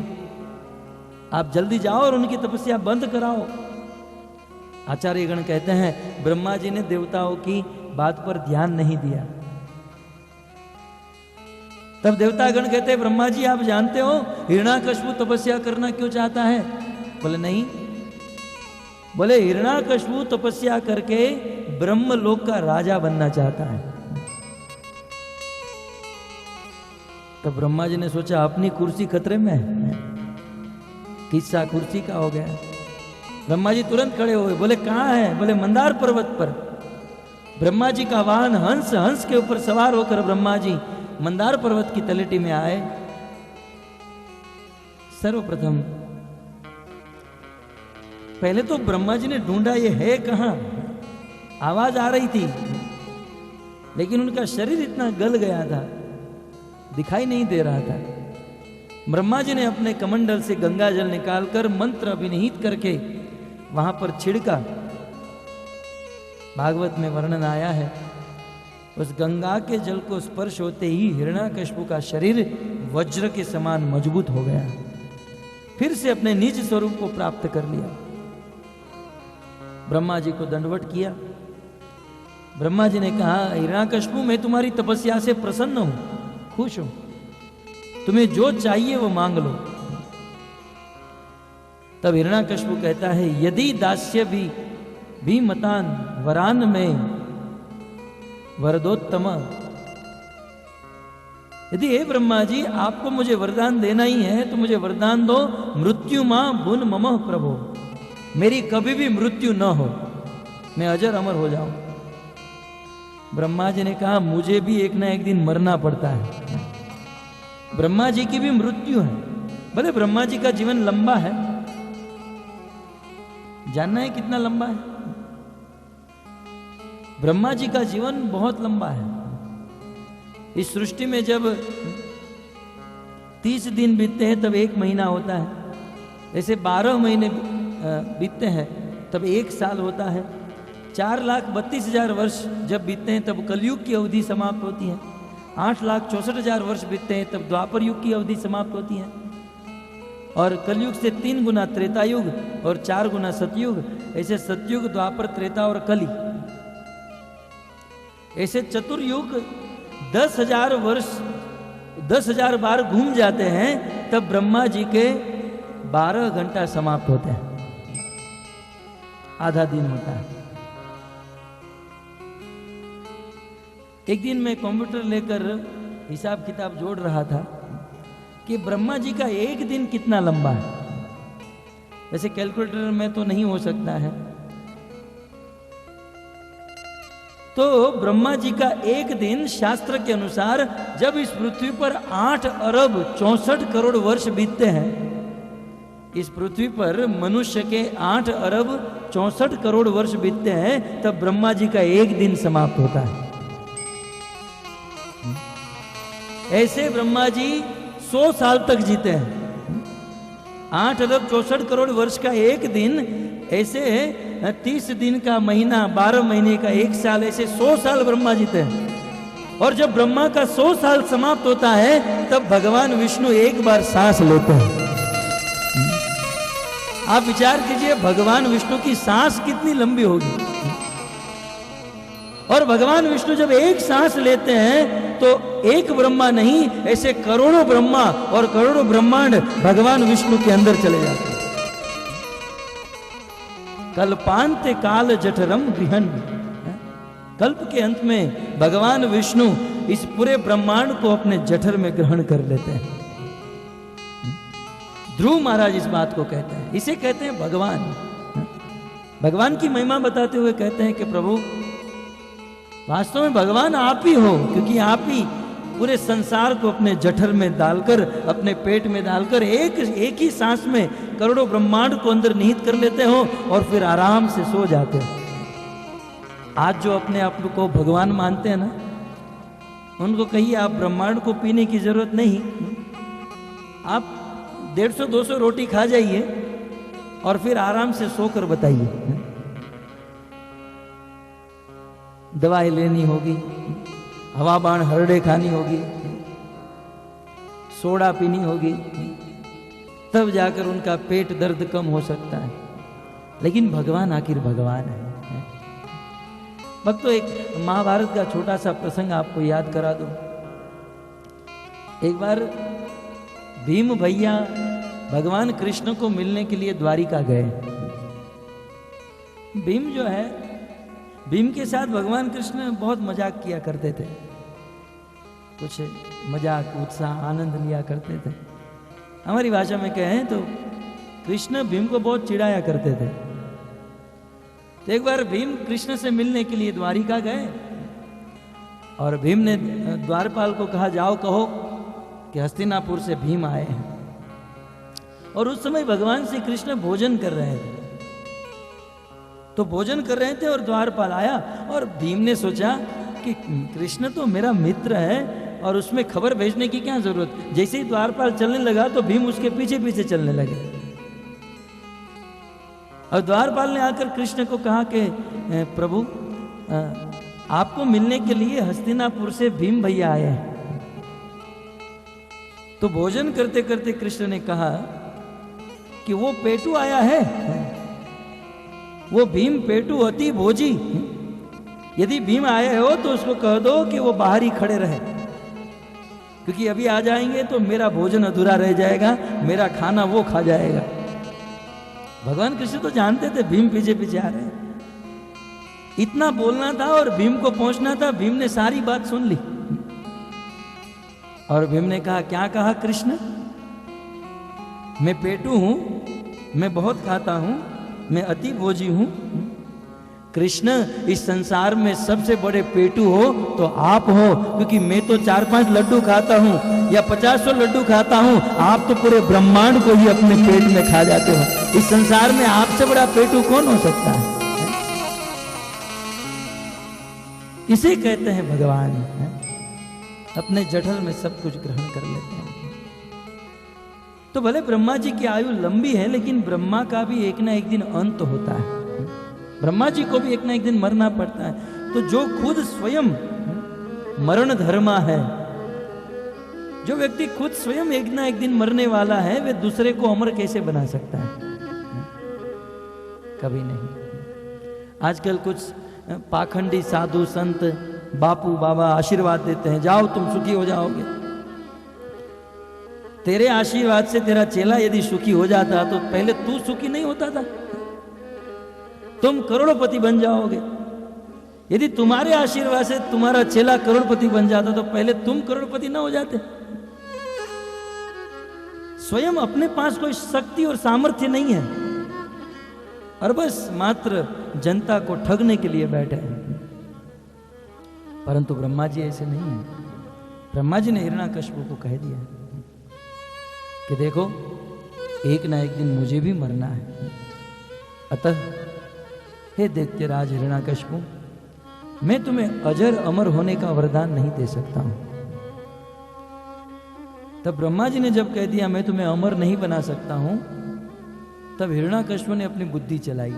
आप जल्दी जाओ और उनकी तपस्या बंद कराओ। आचार्यगण कहते हैं ब्रह्मा जी ने देवताओं की बात पर ध्यान नहीं दिया। तब देवतागण कहते हैं, ब्रह्मा जी आप जानते हो हिरण्याकश्यपु तपस्या करना क्यों चाहता है? बोले नहीं। बोले हिरण्याकश्यपु तपस्या करके ब्रह्मलोक का राजा बनना चाहता है। तब ब्रह्मा जी ने सोचा अपनी कुर्सी खतरे में है, किस्सा कुर्सी का हो गया। ब्रह्मा जी तुरंत खड़े हुए, बोले कहाँ है? बोले मंदार पर्वत पर। ब्रह्मा जी का वाहन हंस, हंस के ऊपर सवार होकर ब्रह्मा जी मंदार पर्वत की तलेटी में आए। सर्वप्रथम पहले तो ब्रह्मा जी ने ढूंढा ये है कहां, आवाज आ रही थी लेकिन उनका शरीर इतना गल गया था, दिखाई नहीं दे रहा था। ब्रह्मा जी ने अपने कमंडल से गंगा जल निकालकर मंत्र अभिनिहित करके वहां पर छिड़का। भागवत में वर्णन आया है, उस गंगा के जल को स्पर्श होते ही हिरण्याकश्यपु का शरीर वज्र के समान मजबूत हो गया, फिर से अपने निज स्वरूप को प्राप्त कर लिया। ब्रह्मा जी को दंडवत किया। ब्रह्मा जी ने कहा, हिरण्याकश्यपु मैं तुम्हारी तपस्या से प्रसन्न हूं, खुश हूं, तुम्हें जो चाहिए वो मांग लो। तब हिरण्याकश्यपु कहता है, यदि दास्य भी मतान वरान में वरदोत्तम, यदि हे ब्रह्मा जी आपको मुझे वरदान देना ही है तो मुझे वरदान दो, मृत्यु मां बुन मम प्रभो, मेरी कभी भी मृत्यु न हो, मैं अजर अमर हो जाऊं। ब्रह्मा जी ने कहा, मुझे भी एक ना एक दिन मरना पड़ता है। ब्रह्मा जी की भी मृत्यु है। भले ब्रह्मा जी का जीवन लंबा है, जानना है कितना लंबा है? ब्रह्मा जी का जीवन बहुत लंबा है। इस सृष्टि में जब 30 दिन बीतते हैं तब 1 महीना होता है, ऐसे 12 महीने बीतते हैं तब 1 साल होता है। 4,32,000 वर्ष जब बीतते हैं तब कलयुग की अवधि समाप्त होती है। 8,64,000 वर्ष बीतते हैं तब द्वापर युग की अवधि समाप्त होती है। और कलयुग से 3 गुना त्रेता युग और 4 गुना सतयुग, ऐसे सतयुग, द्वापर, त्रेता और कली, ऐसे चतुर्युग 10,000 वर्ष 10,000 बार घूम जाते हैं तब ब्रह्मा जी के 12 घंटा समाप्त होते हैं, आधा दिन होता है। एक दिन मैं कंप्यूटर लेकर हिसाब किताब जोड़ रहा था कि ब्रह्मा जी का एक दिन कितना लंबा है। वैसे कैलकुलेटर में तो नहीं हो सकता है, तो ब्रह्मा जी का एक दिन शास्त्र के अनुसार जब इस पृथ्वी पर 8 अरब 64 करोड़ वर्ष बीतते हैं, इस पृथ्वी पर मनुष्य के 8 अरब 64 करोड़ वर्ष बीतते हैं, तब ब्रह्मा जी का एक दिन समाप्त होता है। ऐसे ब्रह्मा जी 100 साल तक जीते हैं। 8 अरब 64 करोड़ वर्ष का एक दिन, ऐसे 30 दिन का महीना, 12 महीने का 1 साल, ऐसे 100 साल ब्रह्मा जीते हैं। और जब ब्रह्मा का 100 साल समाप्त होता है तब भगवान विष्णु एक बार सांस लेते हैं। आप विचार कीजिए भगवान विष्णु की सांस कितनी लंबी होगी, और भगवान विष्णु जब एक सांस लेते हैं तो एक ब्रह्मा नहीं, ऐसे करोड़ों ब्रह्मा और करोड़ों ब्रह्मांड भगवान विष्णु के अंदर चले जाते हैं। कल्पांत काल जठरम गृहण, कल्प के अंत में भगवान विष्णु इस पूरे ब्रह्मांड को अपने जठर में ग्रहण कर लेते हैं। ध्रुव महाराज इस बात को कहते हैं, इसे कहते हैं भगवान। भगवान की महिमा बताते हुए कहते हैं कि प्रभु वास्तव में भगवान आप ही हो, क्योंकि आप ही पूरे संसार को अपने जठर में डालकर, अपने पेट में डालकर एक ही सांस में करोड़ों ब्रह्मांड को अंदर निहित कर लेते हो और फिर आराम से सो जाते हो। आज जो अपने आप को भगवान मानते हैं ना, उनको कहिए आप ब्रह्मांड को पीने की जरूरत नहीं, आप 150-200 रोटी खा जाइए और फिर आराम से सोकर बताइए। दवाई लेनी होगी, हवा बाण हरड़े खानी होगी, सोडा पीनी होगी, तब जाकर उनका पेट दर्द कम हो सकता है। लेकिन भगवान आखिर भगवान है। भक्तों, एक महाभारत का छोटा सा प्रसंग आपको याद करा दूं। एक बार भीम भैया भगवान कृष्ण को मिलने के लिए द्वारिका गए। भीम जो है, भीम के साथ भगवान कृष्ण बहुत मजाक किया करते थे, कुछ मजाक, उत्साह, आनंद लिया करते थे। हमारी भाषा में कहें तो कृष्ण भीम को बहुत चिढ़ाया करते थे। तो एक बार भीम कृष्ण से मिलने के लिए द्वारिका गए और भीम ने द्वारपाल को कहा, जाओ कहो कि हस्तिनापुर से भीम आए हैं। और उस समय भगवान श्री कृष्ण भोजन कर रहे थे। तो भोजन कर रहे थे और द्वारपाल आया, और भीम ने सोचा कि कृष्ण तो मेरा मित्र है और उसमें खबर भेजने की क्या जरूरत। जैसे ही द्वारपाल चलने लगा तो भीम उसके पीछे पीछे चलने लगे। और द्वारपाल ने आकर कृष्ण को कहा कि प्रभु, आपको मिलने के लिए हस्तिनापुर से भीम भैया आए हैं। तो भोजन करते करते कृष्ण ने कहा कि वो पेटू आया है, वो भीम पेटू अति भोजी। यदि भीम आए हो तो उसको कह दो कि वो बाहर ही खड़े रहे, क्योंकि अभी आ जाएंगे तो मेरा भोजन अधूरा रह जाएगा, मेरा खाना वो खा जाएगा। भगवान कृष्ण तो जानते थे भीम पीछे पीछे आ रहे हैं। इतना बोलना था और भीम को पहुंचना था। भीम ने सारी बात सुन ली और भीम ने कहा, क्या कहा कृष्ण? मैं पेटू हूं, मैं बहुत खाता हूं, मैं अति भोजी हूं। कृष्ण, इस संसार में सबसे बड़े पेटू हो तो आप हो, क्योंकि मैं तो 4-5 लड्डू खाता हूं या 50-100 लड्डू खाता हूं, आप तो पूरे ब्रह्मांड को ही अपने पेट में खा जाते हो। इस संसार में आपसे बड़ा पेटू कौन हो सकता है? इसे कहते हैं भगवान। अपने जठर में सब कुछ ग्रहण कर लेते हैं। तो भले ब्रह्मा जी की आयु लंबी है, लेकिन ब्रह्मा का भी एक ना एक दिन अंत होता है। ब्रह्मा जी को भी एक ना एक दिन मरना पड़ता है। तो जो खुद स्वयं मरण धर्मा है, जो व्यक्ति खुद स्वयं एक ना एक दिन मरने वाला है, वे दूसरे को अमर कैसे बना सकता है? कभी नहीं। आजकल कुछ पाखंडी साधु संत बापू बाबा आशीर्वाद देते हैं, जाओ तुम सुखी हो जाओगे। तेरे आशीर्वाद से तेरा चेला यदि सुखी हो जाता तो पहले तू सुखी नहीं होता था? तुम करोड़पति बन जाओगे। यदि तुम्हारे आशीर्वाद से तुम्हारा चेला करोड़पति बन जाता तो पहले तुम करोड़पति ना हो जाते? स्वयं अपने पास कोई शक्ति और सामर्थ्य नहीं है और बस मात्र जनता को ठगने के लिए बैठे हैं। परंतु ब्रह्मा जी ऐसे नहीं है। ब्रह्मा जी ने हिरण्याकश्यप को कह दिया कि देखो, एक ना एक दिन मुझे भी मरना है। अतः हे दैत्यराज हिरण्याकश्यप, मैं तुम्हें अजर अमर होने का वरदान नहीं दे सकता हूं। तब ब्रह्मा जी ने जब कह दिया मैं तुम्हें अमर नहीं बना सकता हूं, तब हिरण्याकश्यप ने अपनी बुद्धि चलाई।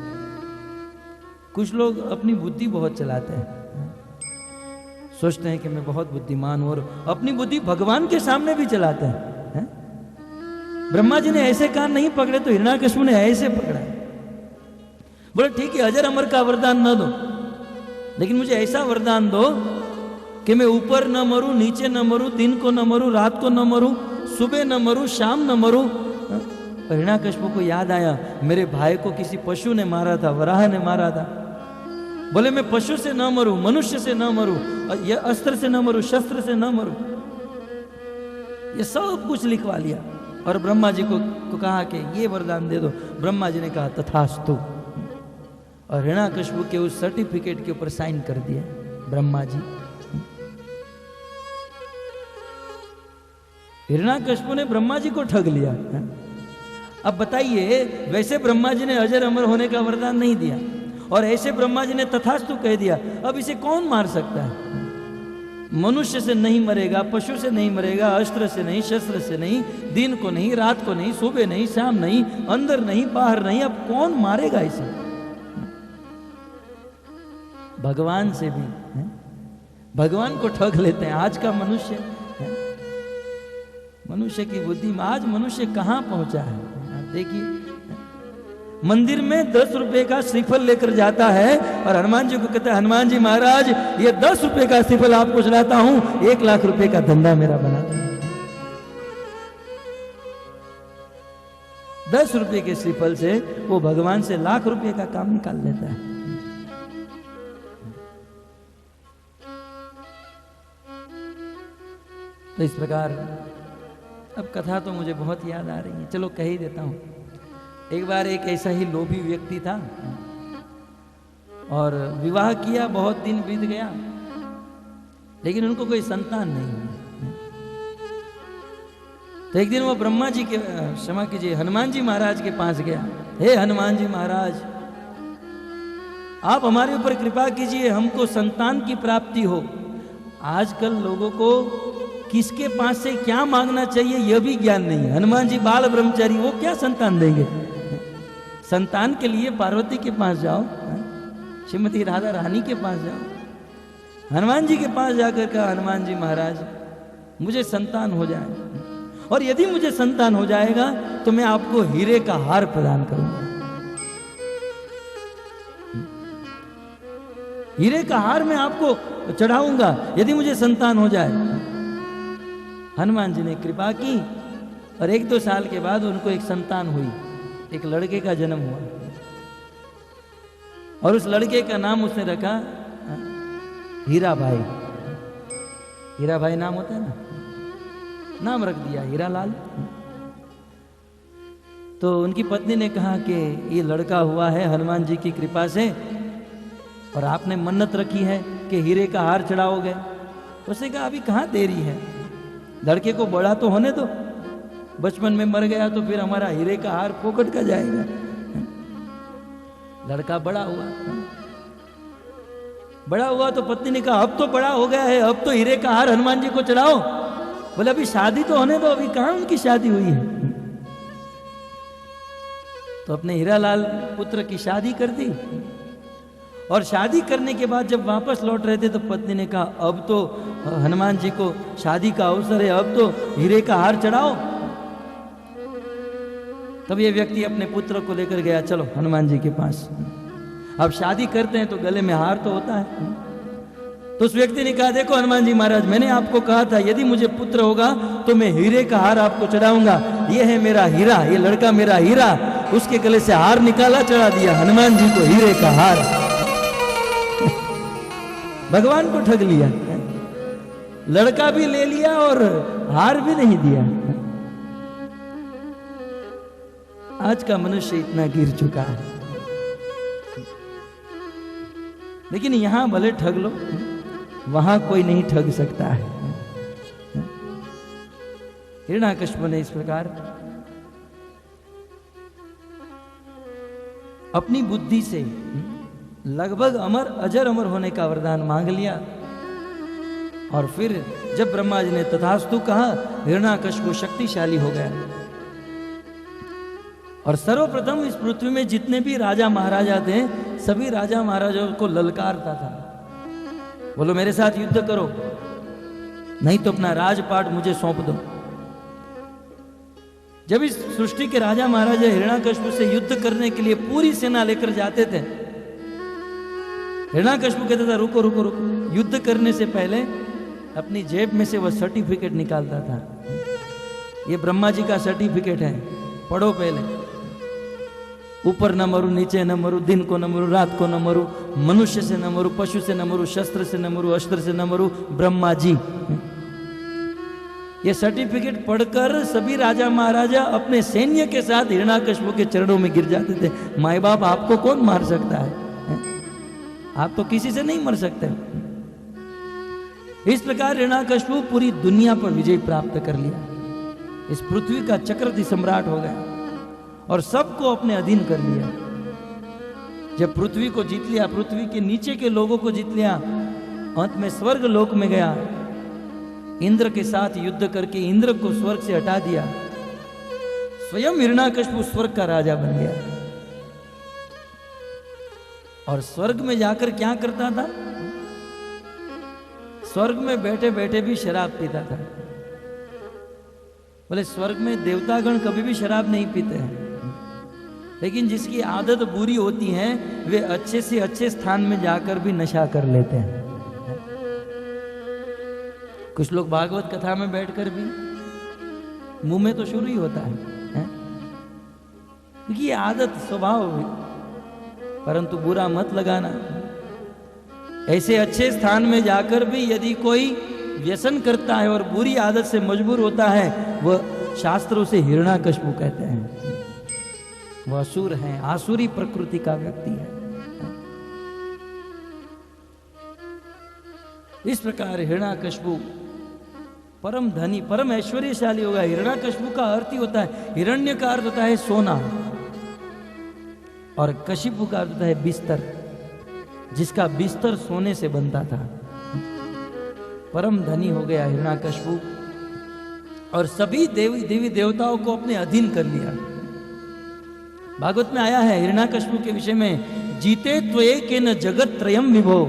कुछ लोग अपनी बुद्धि बहुत चलाते हैं, सोचते हैं कि मैं बहुत बुद्धिमान हूं, और अपनी बुद्धि भगवान के सामने भी चलाते हैं। ब्रह्मा जी ने ऐसे कान नहीं पकड़े तो हिरण्याकश्यप ने ऐसे पकड़ा। बोले ठीक है, अजर अमर का वरदान न दो, लेकिन मुझे ऐसा वरदान दो कि मैं ऊपर न मरूं, नीचे न मरूं, दिन को न मरूं, रात को न मरूं, सुबह न मरूं, शाम न मरूं। हिरण्याकश्यप को याद आया, मेरे भाई को किसी पशु ने मारा था, वराह ने मारा था। बोले मैं पशु से न मरूं, मनुष्य से न मरूं, ये अस्त्र से न मरूं, शस्त्र से न मरूं। ये सब कुछ लिखवा लिया और ब्रह्मा जी को कहा कि ये वरदान दे दो। ब्रह्मा जी ने कहा तथास्तु, और हिरण्याकश्यप के उस सर्टिफिकेट के ऊपर साइन कर दिया ब्रह्मा जी। हिरण्याकश्यप ने ब्रह्मा जी को ठग लिया। अब बताइए, वैसे ब्रह्मा जी ने अजर अमर होने का वरदान नहीं दिया और ऐसे ब्रह्मा जी ने तथास्तु कह दिया। अब इसे कौन मार सकता है? मनुष्य से नहीं मरेगा, पशु से नहीं मरेगा, अस्त्र से नहीं, शस्त्र से नहीं, दिन को नहीं, रात को नहीं, सुबह नहीं, शाम नहीं, अंदर नहीं, बाहर नहीं। अब कौन मारेगा इसे? भगवान से भी है? भगवान को ठग लेते हैं। आज का मनुष्य है? मनुष्य की बुद्धि में आज मनुष्य कहां पहुंचा है? देखिए, मंदिर में 10 रुपए का श्रीफल लेकर जाता है और हनुमान जी को कहता है, हनुमान जी महाराज ये 10 रुपए का श्रीफल आपको चढ़ाता हूं, 1 लाख रुपए का धंधा मेरा बनाता है। 10 रुपए के श्रीफल से वो भगवान से लाख रुपए का काम निकाल लेता है। तो इस प्रकार अब कथा तो मुझे बहुत याद आ रही है, चलो कह ही देता हूं। एक बार एक ऐसा ही लोभी व्यक्ति था और विवाह किया, बहुत दिन बीत गया, लेकिन उनको कोई संतान नहीं हुई। तो एक दिन वो ब्रह्मा जी के, क्षमा कीजिए, हनुमान जी महाराज के पास गया। हे हनुमान जी महाराज, आप हमारे ऊपर कृपा कीजिए, हमको संतान की प्राप्ति हो। आजकल लोगों को किसके पास से क्या मांगना चाहिए यह भी ज्ञान नहीं है। हनुमान जी बाल ब्रह्मचारी, वो क्या संतान देंगे? संतान के लिए पार्वती के पास जाओ, श्रीमती राधा रानी के पास जाओ। हनुमान जी के पास जाकर कहा, हनुमान जी महाराज मुझे संतान हो जाए, और यदि मुझे संतान हो जाएगा तो मैं आपको हीरे का हार प्रदान करूंगा। हीरे का हार मैं आपको चढ़ाऊंगा यदि मुझे संतान हो जाए। हनुमान जी ने कृपा की और 1-2 साल के बाद उनको एक संतान हुई, एक लड़के का जन्म हुआ, और उस लड़के का नाम उसने रखा हीरा भाई। हीरा भाई नाम होता है ना, नाम रख दिया हीरालाल। तो उनकी पत्नी ने कहा कि ये लड़का हुआ है हनुमान जी की कृपा से, और आपने मन्नत रखी है कि हीरे का हार चढ़ाओगे। उसने कहा अभी कहाँ देरी है, लड़के को बड़ा तो होने दो, बचपन में मर गया तो फिर हमारा हीरे का हार फोकट का जाएगा। लड़का बड़ा हुआ, बड़ा हुआ तो पत्नी ने कहा अब तो बड़ा हो गया है, अब तो हीरे का हार हनुमान जी को चढ़ाओ। बोले अभी शादी तो होने दो, अभी कहां उनकी शादी हुई है। तो अपने हीरालाल पुत्र की शादी कर दी, और शादी करने के बाद जब वापस लौट रहे थे तो पत्नी ने कहा अब तो हनुमान जी को शादी का अवसर है, अब तो हीरे का हार चढ़ाओ। तब ये व्यक्ति अपने पुत्र को लेकर गया, चलो हनुमान जी के पास, अब शादी करते हैं तो गले में हार तो होता है। तो उस व्यक्ति ने कहा देखो हनुमान जी महाराज, मैंने आपको कहा था यदि मुझे पुत्र होगा तो मैं हीरे का हार आपको चढ़ाऊंगा। ये है मेरा हीरा, ये लड़का मेरा हीरा। उसके गले से हार निकाला, चढ़ा दिया हनुमान जी को हीरे का हार। भगवान को ठग लिया, लड़का भी ले लिया और हार भी नहीं दिया। आज का मनुष्य इतना गिर चुका है, लेकिन यहां भले ठग लो, वहां कोई नहीं ठग सकता है। हिरण्याकश्यप ने इस प्रकार अपनी बुद्धि से लगभग अजर अमर होने का वरदान मांग लिया, और फिर जब ब्रह्मा जी ने तथास्तु कहा, हिरण्याकश्यप शक्तिशाली हो गया, और सर्वप्रथम इस पृथ्वी में जितने भी राजा महाराजा थे सभी राजा महाराजाओं को ललकारता था, बोलो मेरे साथ युद्ध करो, नहीं तो अपना राजपाट मुझे सौंप दो। जब इस सृष्टि के राजा महाराजा हिरण्याकश्यप से युद्ध करने के लिए पूरी सेना लेकर जाते थे, हिरण्याकश्यप कहता था रुको रुको रुको, युद्ध करने से पहले अपनी जेब में से वह सर्टिफिकेट निकालता था। ये ब्रह्मा जी का सर्टिफिकेट है, पढ़ो पहले। ऊपर न मरू, नीचे न मरू, दिन को न मरू, रात को न मरू, मनुष्य से न मरू, पशु से न मरू, शस्त्र से न मरू, अस्त्र से न मरू, ब्रह्मा जी। ये सर्टिफिकेट पढ़कर सभी राजा महाराजा अपने सैन्य के साथ हिरण्याकश्यप के चरणों में गिर जाते थे। माए बाप आपको कौन मार सकता है? आप तो किसी से नहीं मर सकते। इस प्रकार हिरण्याकश्यप पूरी दुनिया पर विजय प्राप्त कर लिया। इस पृथ्वी का चक्रवर्ती सम्राट हो गया और सबको अपने अधीन कर लिया। जब पृथ्वी को जीत लिया, पृथ्वी के नीचे के लोगों को जीत लिया, अंत में स्वर्ग लोक में गया, इंद्र के साथ युद्ध करके इंद्र को स्वर्ग से हटा दिया। स्वयं हिरण्याकश्यप स्वर्ग का राजा बन गया। और स्वर्ग में जाकर क्या करता था? स्वर्ग में बैठे बैठे भी शराब पीता था। बोले स्वर्ग में देवतागण कभी भी शराब नहीं पीते हैं, लेकिन जिसकी आदत बुरी होती है वे अच्छे से अच्छे स्थान में जाकर भी नशा कर लेते हैं। कुछ लोग भागवत कथा में बैठकर भी मुंह में तो शुरू ही होता है? क्योंकि ये आदत स्वभाव हुई, परंतु बुरा मत लगाना। ऐसे अच्छे स्थान में जाकर भी यदि कोई व्यसन करता है और बुरी आदत से मजबूर होता है, वह शास्त्रों से हिरण्याकश्यप कहते हैं। वह असुर है, आसुरी प्रकृति का व्यक्ति है। इस प्रकार हिरण्याकश्यप परम धनी, परम ऐश्वर्यशाली होगा। हिरण्याकश्यप का अर्थ ही होता है, हिरण्य का अर्थ होता है सोना और कशिपु का अर्थ होता है बिस्तर, जिसका बिस्तर सोने से बनता था। परम धनी हो गया हिरण्याकश्यप और सभी देवी देवताओं को अपने अधीन कर लिया। भागवत में आया है हिरण्याकश्यप के विषय में, जीते त्वये केन जगत त्रयम विभो।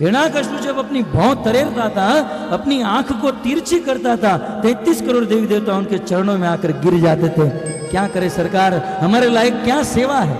हिरण्याकश्यप जब अपनी भौं तरेरता था, अपनी आंख को तिरछी करता था, 33 करोड़ देवी देवता उनके चरणों में आकर गिर जाते थे। क्या करे सरकार, हमारे लायक क्या सेवा है?